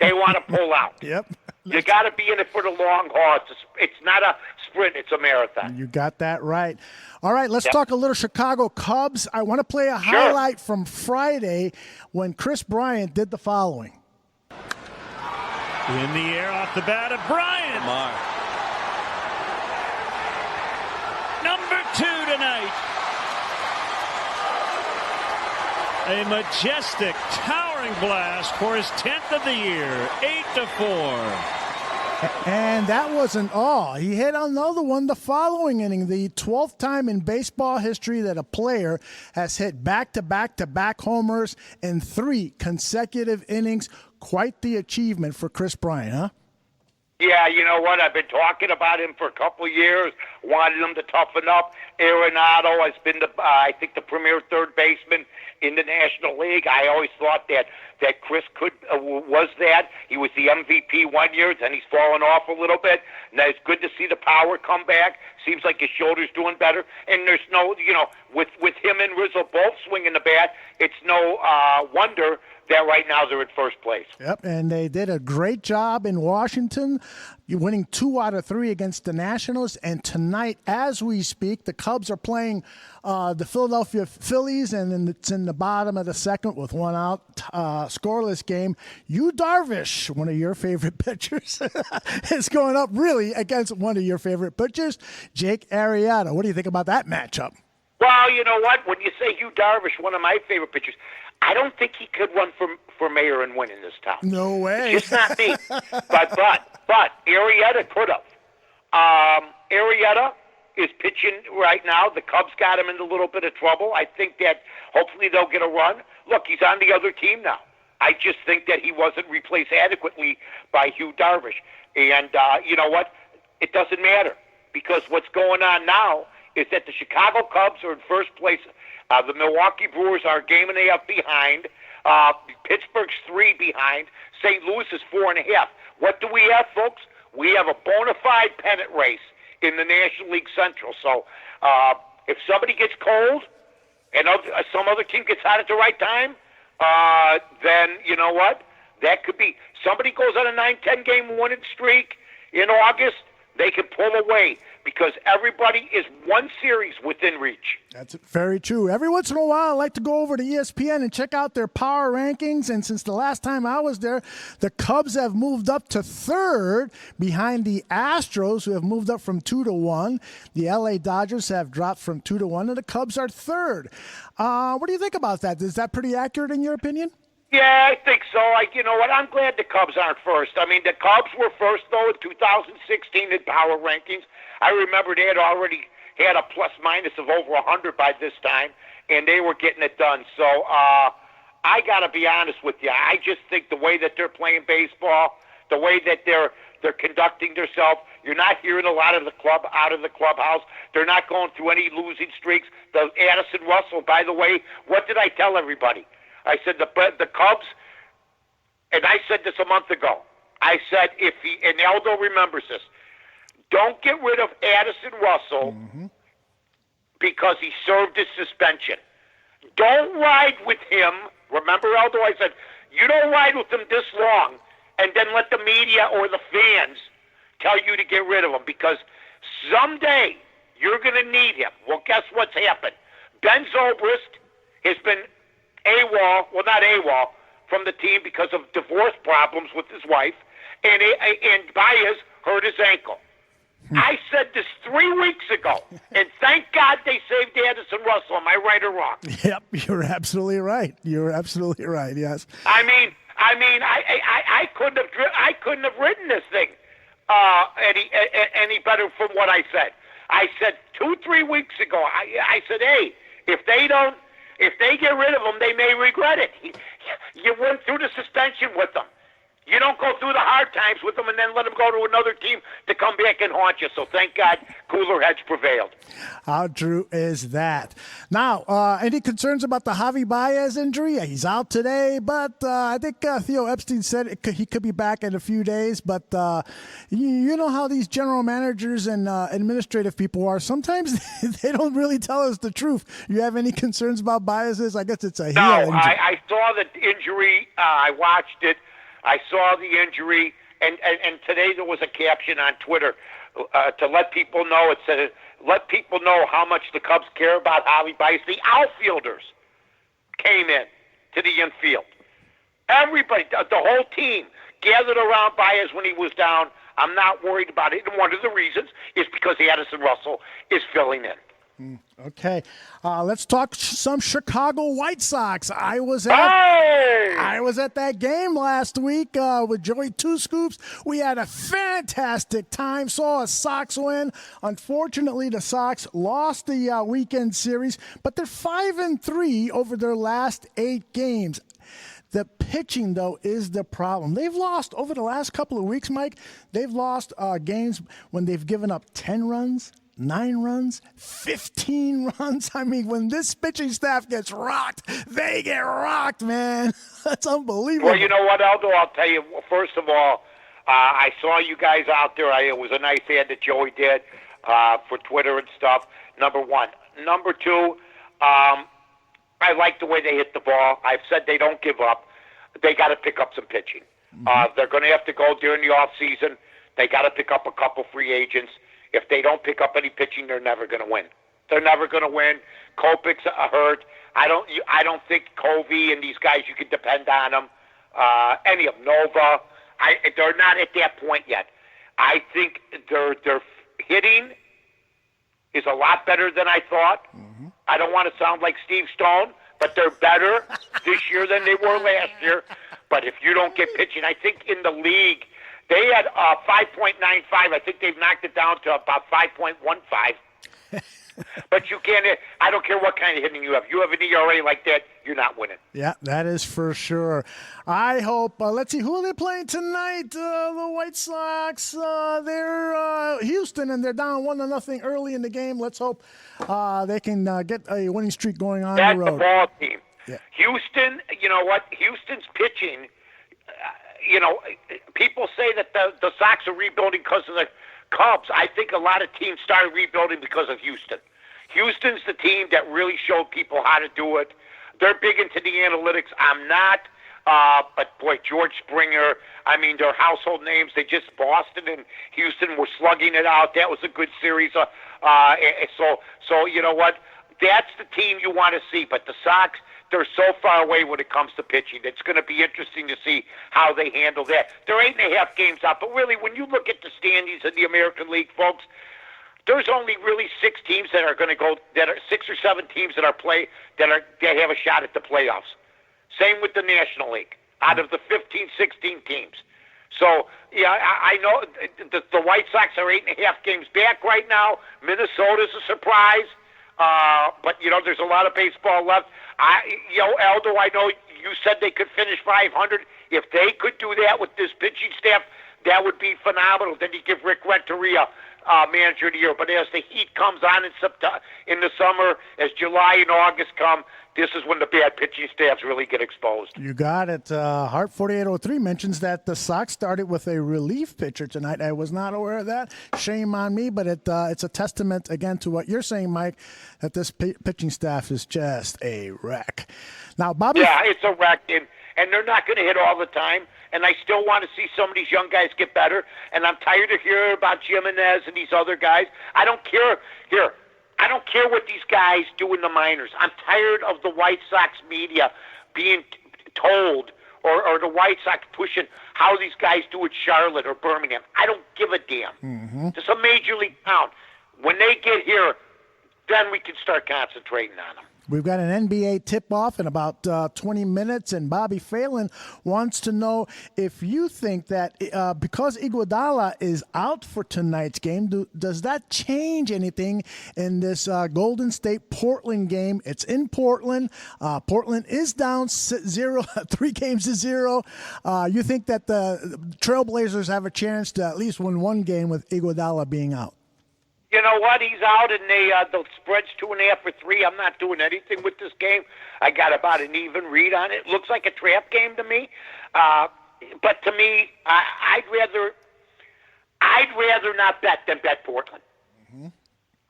They want to pull out. Yep. You got to be in it for the long haul. It's not a sprint, it's a marathon. You got that right. All right, let's talk a little Chicago Cubs. I want to play a highlight from Friday when Kris Bryant did the following. In the air off the bat of Bryant. Number 2 tonight. A majestic, towering blast for his 10th of the year, 8-4. And that wasn't all. He hit another one the following inning, the 12th time in baseball history that a player has hit back-to-back-to-back homers in 3 consecutive innings. Quite the achievement for Kris Bryant, huh? Yeah, you know what? I've been talking about him for a couple of years, wanted him to toughen up. Arenado has been, I think, the premier third baseman in the National League. I always thought that Kris was that. He was the MVP one year, then he's fallen off a little bit. Now it's good to see the power come back. Seems like his shoulder's doing better. And there's no, with him and Rizzo both swinging the bat, it's no wonder that right now they're in first place. Yep, and they did a great job in Washington, winning 2 out of 3 against the Nationals. And tonight, as we speak, the Cubs are playing the Philadelphia Phillies, and it's in the bottom of the second with 1 out, scoreless game. Yu Darvish, one of your favorite pitchers, is going up really against one of your favorite pitchers, Jake Arrieta. What do you think about that matchup? Well, you know what? When you say Yu Darvish, one of my favorite pitchers, I don't think he could run for mayor and win in this town. No way. It's just not me. But Arrieta could have. Arrieta is pitching right now. The Cubs got him in a little bit of trouble. I think that hopefully they'll get a run. Look, he's on the other team now. I just think that he wasn't replaced adequately by Yu Darvish. And you know what? It doesn't matter, because what's going on now is that the Chicago Cubs are in first place. The Milwaukee Brewers are a game and a half behind. Pittsburgh's 3 behind. St. Louis is 4.5. What do we have, folks? We have a bona fide pennant race in the National League Central. So if somebody gets cold and some other team gets hot at the right time, then you know what? That could be. Somebody goes on a 9-10 game winning streak in August, they can pull away, because everybody is one series within reach. That's very true. Every once in a while, I like to go over to ESPN and check out their power rankings. And since the last time I was there, the Cubs have moved up to 3rd behind the Astros, who have moved up from 2-1. The LA Dodgers have dropped from 2-1, and the Cubs are 3rd. What do you think about that? Is that pretty accurate in your opinion? Yeah, I think so. You know what? I'm glad the Cubs aren't first. I mean, the Cubs were first, though, in 2016 in power rankings. I remember they had already had a plus-minus of over 100 by this time, and they were getting it done. So I got to be honest with you. I just think the way that they're playing baseball, the way that they're conducting themselves, you're not hearing a lot of the club out of the clubhouse. They're not going through any losing streaks. The Addison Russell, by the way, what did I tell everybody? I said the Cubs, and I said this a month ago. I said and Aldo remembers this, don't get rid of Addison Russell because he served his suspension. Don't ride with him. Remember, Aldo, I said, you don't ride with him this long and then let the media or the fans tell you to get rid of him, because someday you're going to need him. Well, guess what's happened? Ben Zobrist has been AWOL, well, not AWOL, from the team because of divorce problems with his wife, and Baez hurt his ankle. I said this 3 weeks ago, and thank God they saved Addison Russell. Am I right or wrong? Yep, you're absolutely right. You're absolutely right. Yes. I mean, I couldn't have written this thing any better from what I said. I said 2-3 weeks ago. I said, hey, if they get rid of him, they may regret it. You went through the suspension with them. You don't go through the hard times with them and then let them go to another team to come back and haunt you. So thank God cooler heads prevailed. How true is that? Now, any concerns about the Javi Baez injury? He's out today, but I think Theo Epstein said he could be back in a few days. But you know how these general managers and administrative people are. Sometimes they don't really tell us the truth. You have any concerns about Baez's? I guess it's a heel injury. I saw the injury. I watched it. I saw the injury, and today there was a caption on Twitter to let people know. It said, let people know how much the Cubs care about Javi Baez. The outfielders came in to the infield. Everybody, the whole team, gathered around Baez when he was down. I'm not worried about it. And one of the reasons is because Addison Russell is filling in. Okay, let's talk some Chicago White Sox. I was at that game last week with Joey Two Scoops. We had a fantastic time. Saw a Sox win. Unfortunately, the Sox lost the weekend series, but they're 5-3 over their last 8 games. The pitching, though, is the problem. They've lost over the last couple of weeks, Mike. They've lost games when they've given up 10 runs. 9 runs, 15 runs. I mean, when this pitching staff gets rocked, they get rocked, man. That's unbelievable. Well, you know what, Aldo? I'll tell you, first of all, I saw you guys out there. It was a nice ad that Joey did for Twitter and stuff, number one. Number two, I like the way they hit the ball. I've said they don't give up. They got to pick up some pitching. They're going to have to go during the offseason. They got to pick up a couple free agents. If they don't pick up any pitching, they're never going to win. They're never going to win. Kopech's hurt. I don't think Covey and these guys, you can depend on them. Any of them. Nova. They're not at that point yet. I think their hitting is a lot better than I thought. I don't want to sound like Steve Stone, but they're better this year than they were last year. But if you don't get pitching, I think in the league, they had 5.95. I think they've knocked it down to about 5.15. But you can't. I don't care what kind of hitting you have. You have an ERA like that, you're not winning. Yeah, that is for sure. I hope. Let's see, who are they playing tonight? The White Sox. They're Houston, and they're down 1-0 early in the game. Let's hope they can get a winning streak going on the road. That's the ball team. Yeah. Houston. You know what? Houston's pitching. People say that the Sox are rebuilding because of the Cubs. I think a lot of teams started rebuilding because of Houston. Houston's the team that really showed people how to do it. They're big into the analytics. I'm not. But, boy, George Springer, I mean, they're household names. Boston and Houston were slugging it out. That was a good series. So you know what? That's the team you want to see. But the Sox, they're so far away when it comes to pitching. It's going to be interesting to see how they handle that. They're 8.5 games out, but really, when you look at the standings in the American League, folks, there's only really 6 teams that are going to go. That are 6 or 7 teams that have a shot at the playoffs. Same with the National League. Out of the 15, 16 teams. So yeah, I know the White Sox are 8.5 games back right now. Minnesota's a surprise. But, there's a lot of baseball left. Aldo, I know you said they could finish 500. If they could do that with this pitching staff, that would be phenomenal. Then you give Rick Renteria manager of the year. But as the heat comes on in the summer, as July and August come, this is when the bad pitching staffs really get exposed. You got it. Hart 4803 mentions that the Sox started with a relief pitcher tonight. I was not aware of that. Shame on me, but it's a testament, again, to what you're saying, Mike, that this pitching staff is just a wreck. Now, Bobby. Yeah, it's a wreck, and they're not going to hit all the time. And I still want to see some of these young guys get better. And I'm tired of hearing about Jimenez and these other guys. I don't care. I don't care what these guys do in the minors. I'm tired of the White Sox media being told or the White Sox pushing how these guys do at Charlotte or Birmingham. I don't give a damn. Mm-hmm. It's a major league town. When they get here, then we can start concentrating on them. We've got an NBA tip-off in about 20 minutes, and Bobby Phelan wants to know if you think that because Iguodala is out for tonight's game, does that change anything in this Golden State-Portland game? It's in Portland. Portland is down 3 games to 0. You think that the Trailblazers have a chance to at least win one game with Iguodala being out? You know what? He's out, and the spread's 2.5 or 3. I'm not doing anything with this game. I got about an even read on it. Looks like a trap game to me. But to me, I'd rather not bet than bet Portland. Mm-hmm.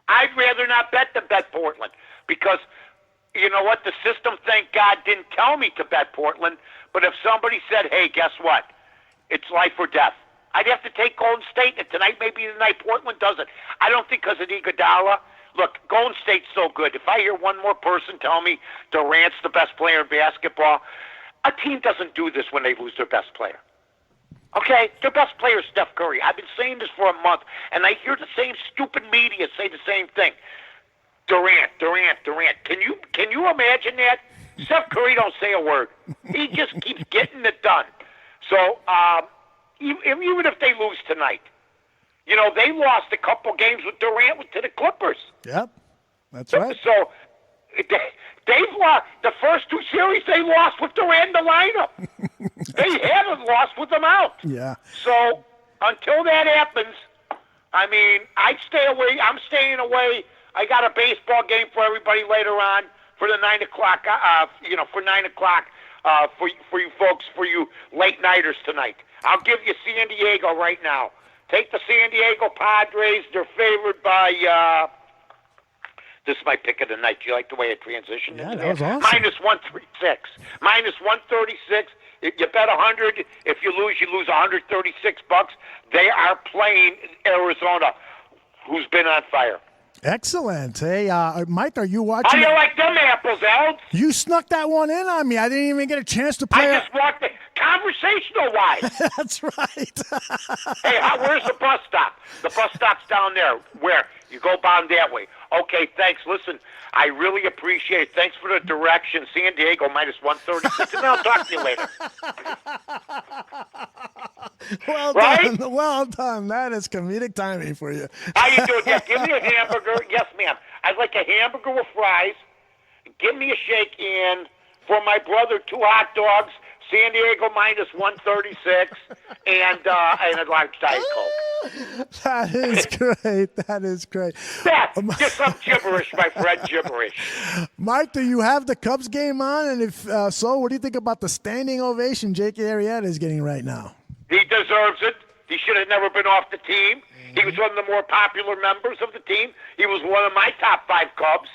I'd rather not bet than bet Portland because you know what? The system, thank God, didn't tell me to bet Portland. But if somebody said, "Hey, guess what? It's life or death," I'd have to take Golden State, and tonight may be the night Portland does it. I don't think because of Iguodala. Look, Golden State's so good. If I hear one more person tell me Durant's the best player in basketball, a team doesn't do this when they lose their best player. Okay? Their best player is Steph Curry. I've been saying this for a month, and I hear the same stupid media say the same thing. Durant. Can you imagine that? Steph Curry don't say a word. He just keeps getting it done. So, even if they lose tonight, they lost a couple games with Durant to the Clippers. Yep, that's right. So they've lost the first 2 series. They lost with Durant in the lineup. They haven't lost with them out. Yeah. So until that happens, I'd stay away. I'm staying away. I got a baseball game for everybody later on for the 9 o'clock. For 9 o'clock for you folks, for you late nighters tonight. I'll give you San Diego right now. Take the San Diego Padres. They're favored by, this is my pick of the night. Do you like the way it transitioned? Yeah, that was awesome. Minus 136. Minus 136. If you bet 100. If you lose $136. They are playing Arizona, who's been on fire. Excellent. Hey, Mike, are you watching? How do you like them apples, Eld? You snuck that one in on me. I didn't even get a chance to play. I just walked it. Conversational-wise. That's right. Hey, where's the bus stop? The bus stop's down there. Where? You go down that way. Okay, thanks. Listen, I really appreciate it. Thanks for the direction. San Diego minus 136. And I'll talk to you later. Well right? done. Well done. That is comedic timing for you. How you doing? Yeah, give me a hamburger. Yes, ma'am. I'd like a hamburger with fries. Give me a shake, and for my brother, 2 hot dogs. San Diego minus 136, and a large Diet Coke. That is great. That is great. That's just some gibberish, my friend, gibberish. Mike, do you have the Cubs game on? And if so, what do you think about the standing ovation Jake Arrieta is getting right now? He deserves it. He should have never been off the team. Mm-hmm. He was one of the more popular members of the team. He was one of my top 5 Cubs.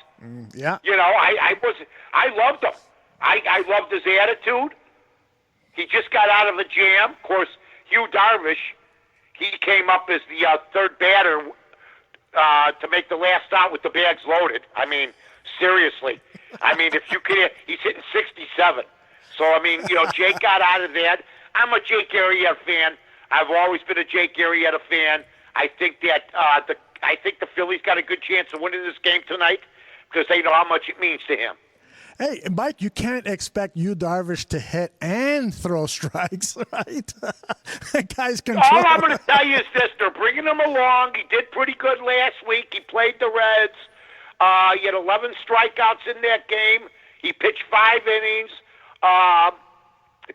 Yeah. I loved him. I loved his attitude. He just got out of a jam. Of course, Hugh Darvish, he came up as the third batter to make the last out with the bags loaded. Seriously. If you could, he's hitting 67. So, Jake got out of that. I'm a Jake Arrieta fan. I've always been a Jake Arrieta fan. I think that the Phillies got a good chance of winning this game tonight because they know how much it means to him. Hey, Mike, you can't expect Yu Darvish to hit and throw strikes, right? That guy's control. All I'm going to tell you is this. They're bringing him along. He did pretty good last week. He played the Reds. He had 11 strikeouts in that game. He pitched 5 innings.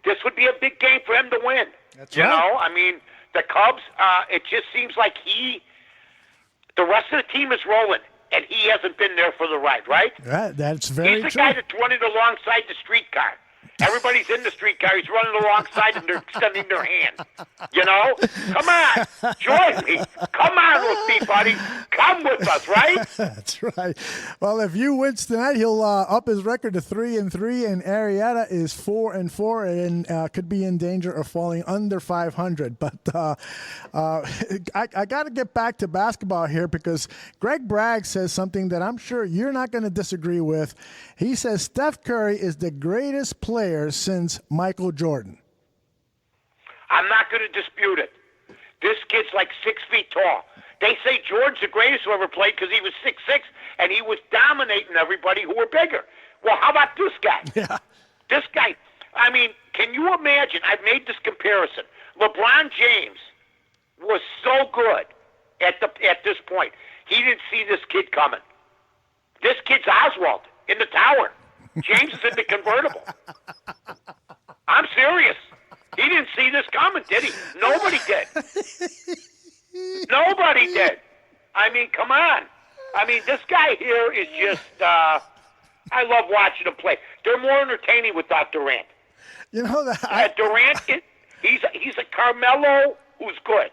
This would be a big game for him to win. That's you right. know, I mean, the Cubs, it just seems like the rest of the team is rolling, and he hasn't been there for the ride, right? That's very He's the true. guy that's running alongside the streetcar. Everybody's in the streetcar. He's running alongside and they're extending their hand. You know? Come on. Join me. Come on with me, buddy. Come with us, right? That's right. Well, if you wins tonight, he'll up his record to 3-3, and Arrieta is 4-4, and could be in danger of falling under 500. But I got to get back to basketball here because Greg Bragg says something that I'm sure you're not going to disagree with. He says Steph Curry is the greatest player since Michael Jordan. I'm not going to dispute it. This kid's like 6 feet tall. They say Jordan's the greatest who ever played because he was 6'6", and he was dominating everybody who were bigger. Well, how about this guy? Yeah. This guy, I mean, can you imagine? I've made this comparison. LeBron James was so good at this point. He didn't see this kid coming. This kid's Oswald in the tower. James is in the convertible. I'm serious. He didn't see this coming, did he? Nobody did. Nobody did. I mean, come on. I mean, this guy here is just, I love watching him play. They're more entertaining without Durant. You know that Durant, he's a Carmelo who's good.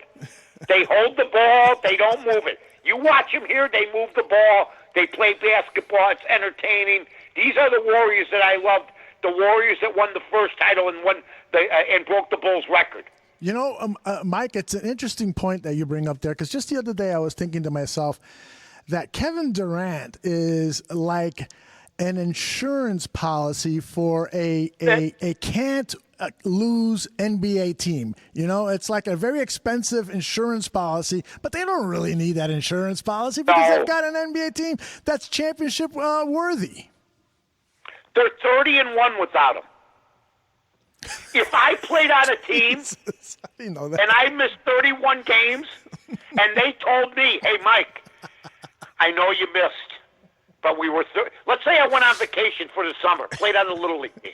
They hold the ball. They don't move it. You watch him here, they move the ball. They play basketball. It's entertaining. These are the Warriors that I loved. The Warriors that won the first title and and broke the Bulls' record. You know, Mike, it's an interesting point that you bring up there because just the other day I was thinking to myself that Kevin Durant is like an insurance policy for a can't lose NBA team. You know, it's like a very expensive insurance policy, but they don't really need that insurance policy because they've got an NBA team that's championship worthy. They're 30-1 without him. If I played on a team I know that. and I missed 31 games and they told me, hey, Mike, I know you missed, but we were let's say I went on vacation for the summer, played on a Little League team,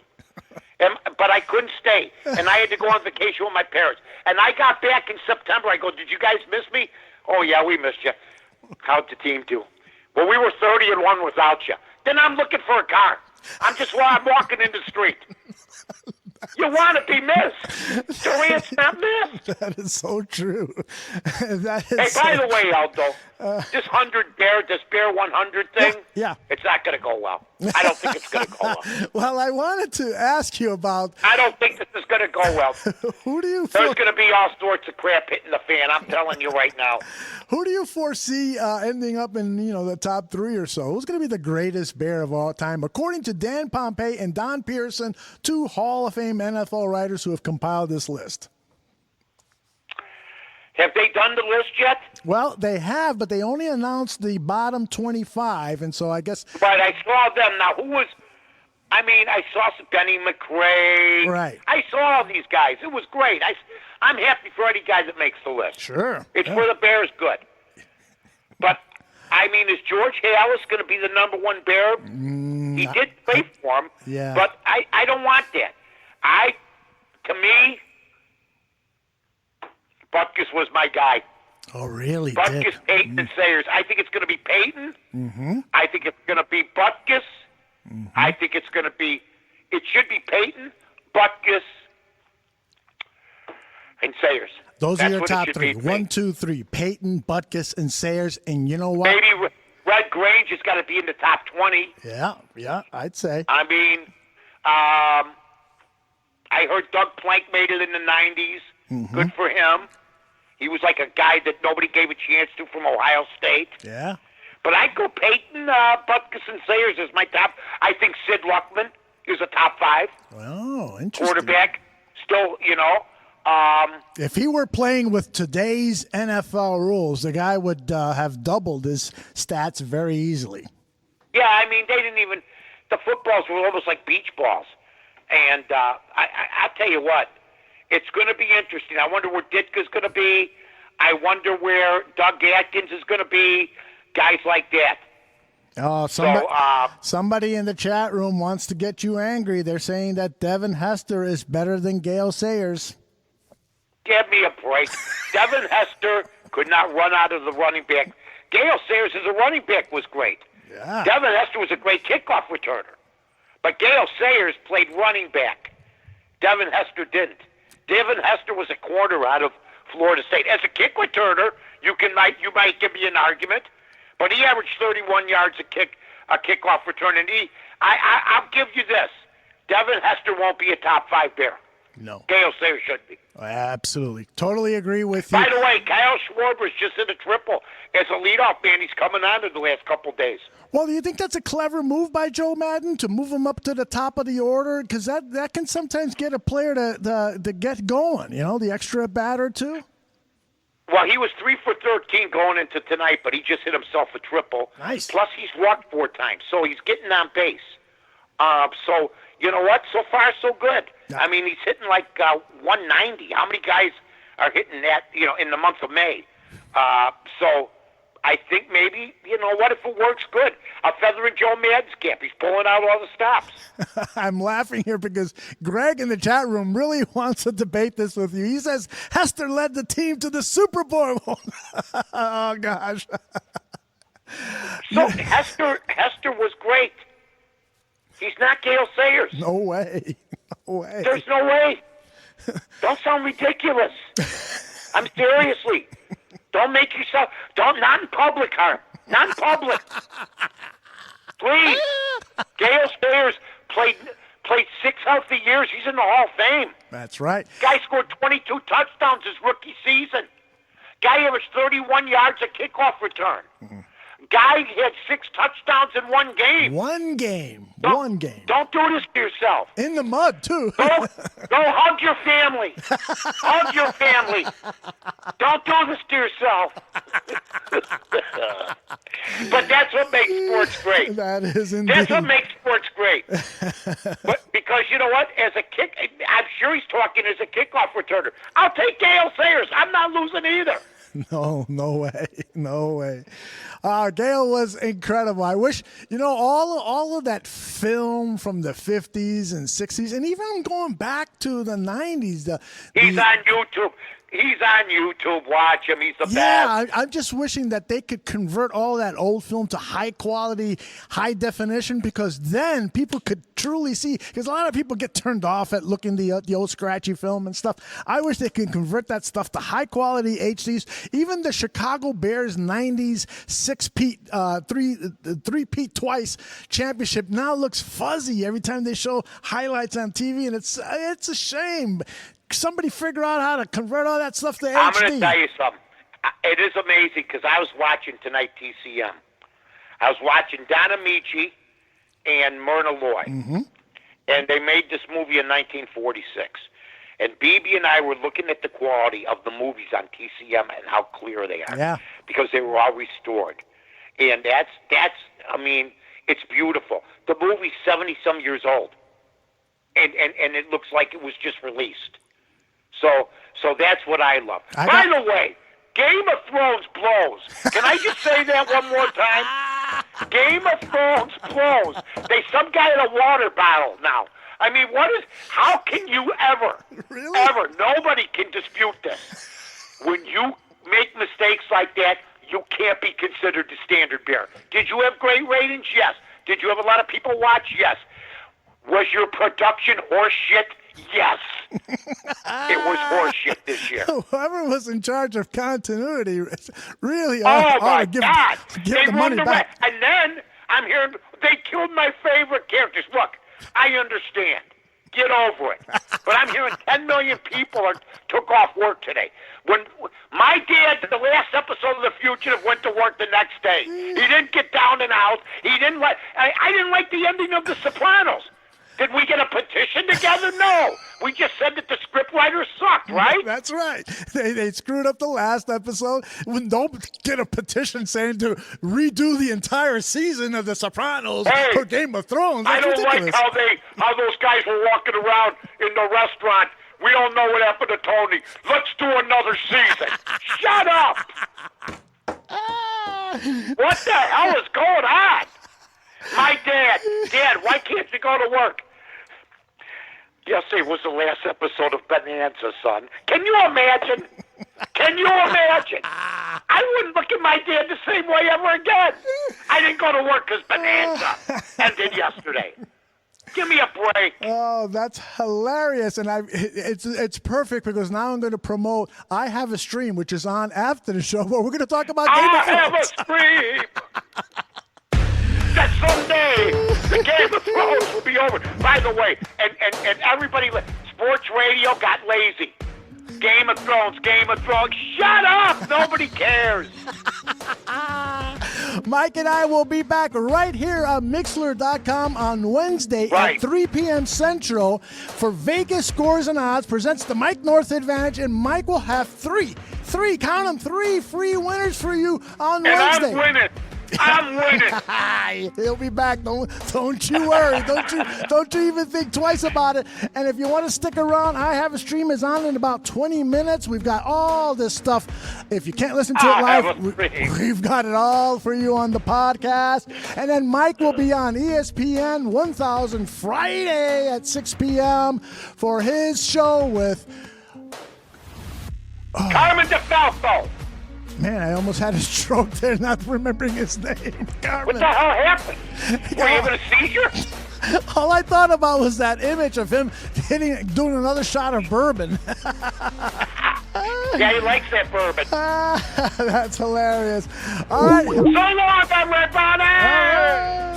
but I couldn't stay, and I had to go on vacation with my parents. And I got back in September. I go, did you guys miss me? Oh, yeah, we missed you. How'd the team do? Well, we were 30-1 without you. Then I'm looking for a car. I'm walking in the street. You want to be missed. Durant's not missed. That is so true. Hey, by the way, Aldo, this Bear 100 thing, yeah. It's not going to go well. I don't think it's going to go well. Well, I wanted to ask you about. I don't think this is going to go well. Who do you? There's going to be all sorts of crap hitting the fan. I'm telling you right now. Who do you foresee ending up in the top 3 or so? Who's going to be the greatest Bear of all time, according to Dan Pompei and Don Pearson, 2 Hall of Fame NFL writers who have compiled this list? Have they done the list yet? Well, they have, but they only announced the bottom 25, and so I guess. Right, I saw them. Now, who was? I mean, I saw Benny McRae. Right. I saw all these guys. It was great. I'm happy for any guy that makes the list. Sure. It's for the Bears good. But, I mean, is George Halas going to be the number 1 Bear? He did play for him. Yeah. But I don't want that. To me, Butkus was my guy. Oh, really? Butkus, Payton, and Sayers. I think it's going to be Payton. Mm-hmm. I think it's going to be Butkus. Mm-hmm. I think it should be Payton, Butkus, and Sayers. Those That's are your what it top should 3. be. 1, 2, 3. Peyton, Butkus, and Sayers. And you know what? Maybe Red Grange has got to be in the top 20. Yeah, I'd say. I mean, I heard Doug Plank made it in the 90s. Mm-hmm. Good for him. He was like a guy that nobody gave a chance to from Ohio State. Yeah. But I'd go Peyton, Butkus, and Sayers as my top. I think Sid Luckman is a top 5. Oh, interesting. Quarterback. Still, if he were playing with today's NFL rules, the guy would have doubled his stats very easily. Yeah, I mean, they didn't even – the footballs were almost like beach balls. And I'll tell you what, it's going to be interesting. I wonder where Ditka's going to be. I wonder where Doug Atkins is going to be, guys like that. Oh, somebody in the chat room wants to get you angry. They're saying that Devin Hester is better than Gale Sayers. Give me a break. Devin Hester could not run out of the running back. Gale Sayers as a running back was great. Yeah. Devin Hester was a great kickoff returner. But Gale Sayers played running back. Devin Hester didn't. Devin Hester was a corner out of Florida State. As a kick returner, you might give me an argument, but he averaged 31 yards a kickoff return, and I'll give you this: Devin Hester won't be a top 5 Bear. No. Gale Sayers should be. Absolutely. Totally agree with you. By the way, Kyle Schwarber's just hit a triple as a leadoff man. He's coming on in the last couple of days. Well, do you think that's a clever move by Joe Madden to move him up to the top of the order? Because that can sometimes get a player to get going, the extra at bat or two? Well, he was 3 for 13 going into tonight, but he just hit himself a triple. Nice. Plus, he's walked 4 times, so he's getting on base. So, you know what? So far, so good. Yeah. I mean, he's hitting like 190. How many guys are hitting that, in the month of May? So I think maybe, what if it works good? A feather in Joe Madden's cap. He's pulling out all the stops. I'm laughing here because Greg in the chat room really wants to debate this with you. He says Hester led the team to the Super Bowl. Oh, gosh. So Hester was great. He's not Gale Sayers. No way. No way. There's no way. Don't sound ridiculous. I'm seriously. Don't make yourself. Not in public, Harm. Not in public. Please. Gale Sayers played 6 healthy years. He's in the Hall of Fame. That's right. Guy scored 22 touchdowns his rookie season. Guy averaged 31 yards a kickoff return. Mm-hmm. Guy had 6 touchdowns in one game. One game. Don't do this to yourself. In the mud, too. Go hug your family. Hug your family. Don't do this to yourself. But that's what makes sports great. That is indeed. That's what makes sports great. But because you know what? I'm sure he's talking as a kickoff returner. I'll take Gale Sayers. I'm not losing either. No way. No way. Gale was incredible. I wish, all of that film from the 50s and 60s, and even going back to the 90s. He's on YouTube. He's on YouTube. Watch him. He's the best. Yeah, I'm just wishing that they could convert all that old film to high quality, high definition, because then people could truly see. Because a lot of people get turned off at looking the old scratchy film and stuff. I wish they could convert that stuff to high quality HDs. Even the Chicago Bears 90s 3-peat twice championship now looks fuzzy every time they show highlights on TV, and it's a shame. Somebody figure out how to convert all that stuff to HD. I'm going to tell you something. It is amazing because I was watching tonight TCM. I was watching Don Amici and Myrna Loy. Mm-hmm. And they made this movie in 1946. And BB and I were looking at the quality of the movies on TCM and how clear they are. Yeah. Because they were all restored. And that's it's beautiful. The movie's 70-some years old. And it looks like it was just released. So that's what I love. By the way, Game of Thrones blows. Can I just say that one more time? Game of Thrones blows. Some guy in a water bottle now. I mean, how can you ever, nobody can dispute this. When you make mistakes like that, you can't be considered the standard bearer. Did you have great ratings? Yes. Did you have a lot of people watch? Yes. Was your production horse shit? Yes. It was horse shit this year. Whoever was in charge of continuity really ought to give they the money back. And then I'm hearing they killed my favorite characters. Look, I understand. Get over it. But I'm hearing 10 million people took off work today. When my dad, the last episode of The Fugitive, went to work the next day. He didn't get down and out. I didn't like the ending of The Sopranos. Did we get a petition together? No. We just said that the scriptwriters sucked, right? That's right. They screwed up the last episode. Don't get a petition saying to redo the entire season of The Sopranos for Game of Thrones. That's I don't ridiculous. like how those guys were walking around in the restaurant. We don't know what happened to Tony. Let's do another season. Shut up. What the hell is going on? My dad, why can't you go to work? Yesterday was the last episode of Bonanza, son. Can you imagine? Can you imagine? I wouldn't look at my dad the same way ever again. I didn't go to work because Bonanza ended yesterday. Give me a break. Oh, that's hilarious. And it's perfect because now I'm going to promote I Have a Stream, which is on after the show, where we're going to talk about Game of Thrones. I have a stream. That someday the Game of Thrones will be over. By the way, and everybody, sports radio got lazy. Game of Thrones. Shut up! Nobody cares. Mike and I will be back right here on Mixler.com on Wednesday at 3 p.m. Central for Vegas Scores and Odds presents the Mike North Advantage, and Mike will have three, count them, 3 free winners for you on Wednesday. I'm winning. He'll be back. Don't you worry. Don't you even think twice about it. And if you want to stick around, I Have a Stream is on in about 20 minutes. We've got all this stuff. If you can't listen to it live, we've got it all for you on the podcast. And then Mike will be on ESPN 1000 Friday at 6 p.m. for his show with Carmen DeFalco. Man, I almost had a stroke there not remembering his name. Carmen. What the hell happened? Were you having a seizure? All I thought about was that image of him doing another shot of bourbon. Yeah, he likes that bourbon. That's hilarious. All right. So long, everybody! All right.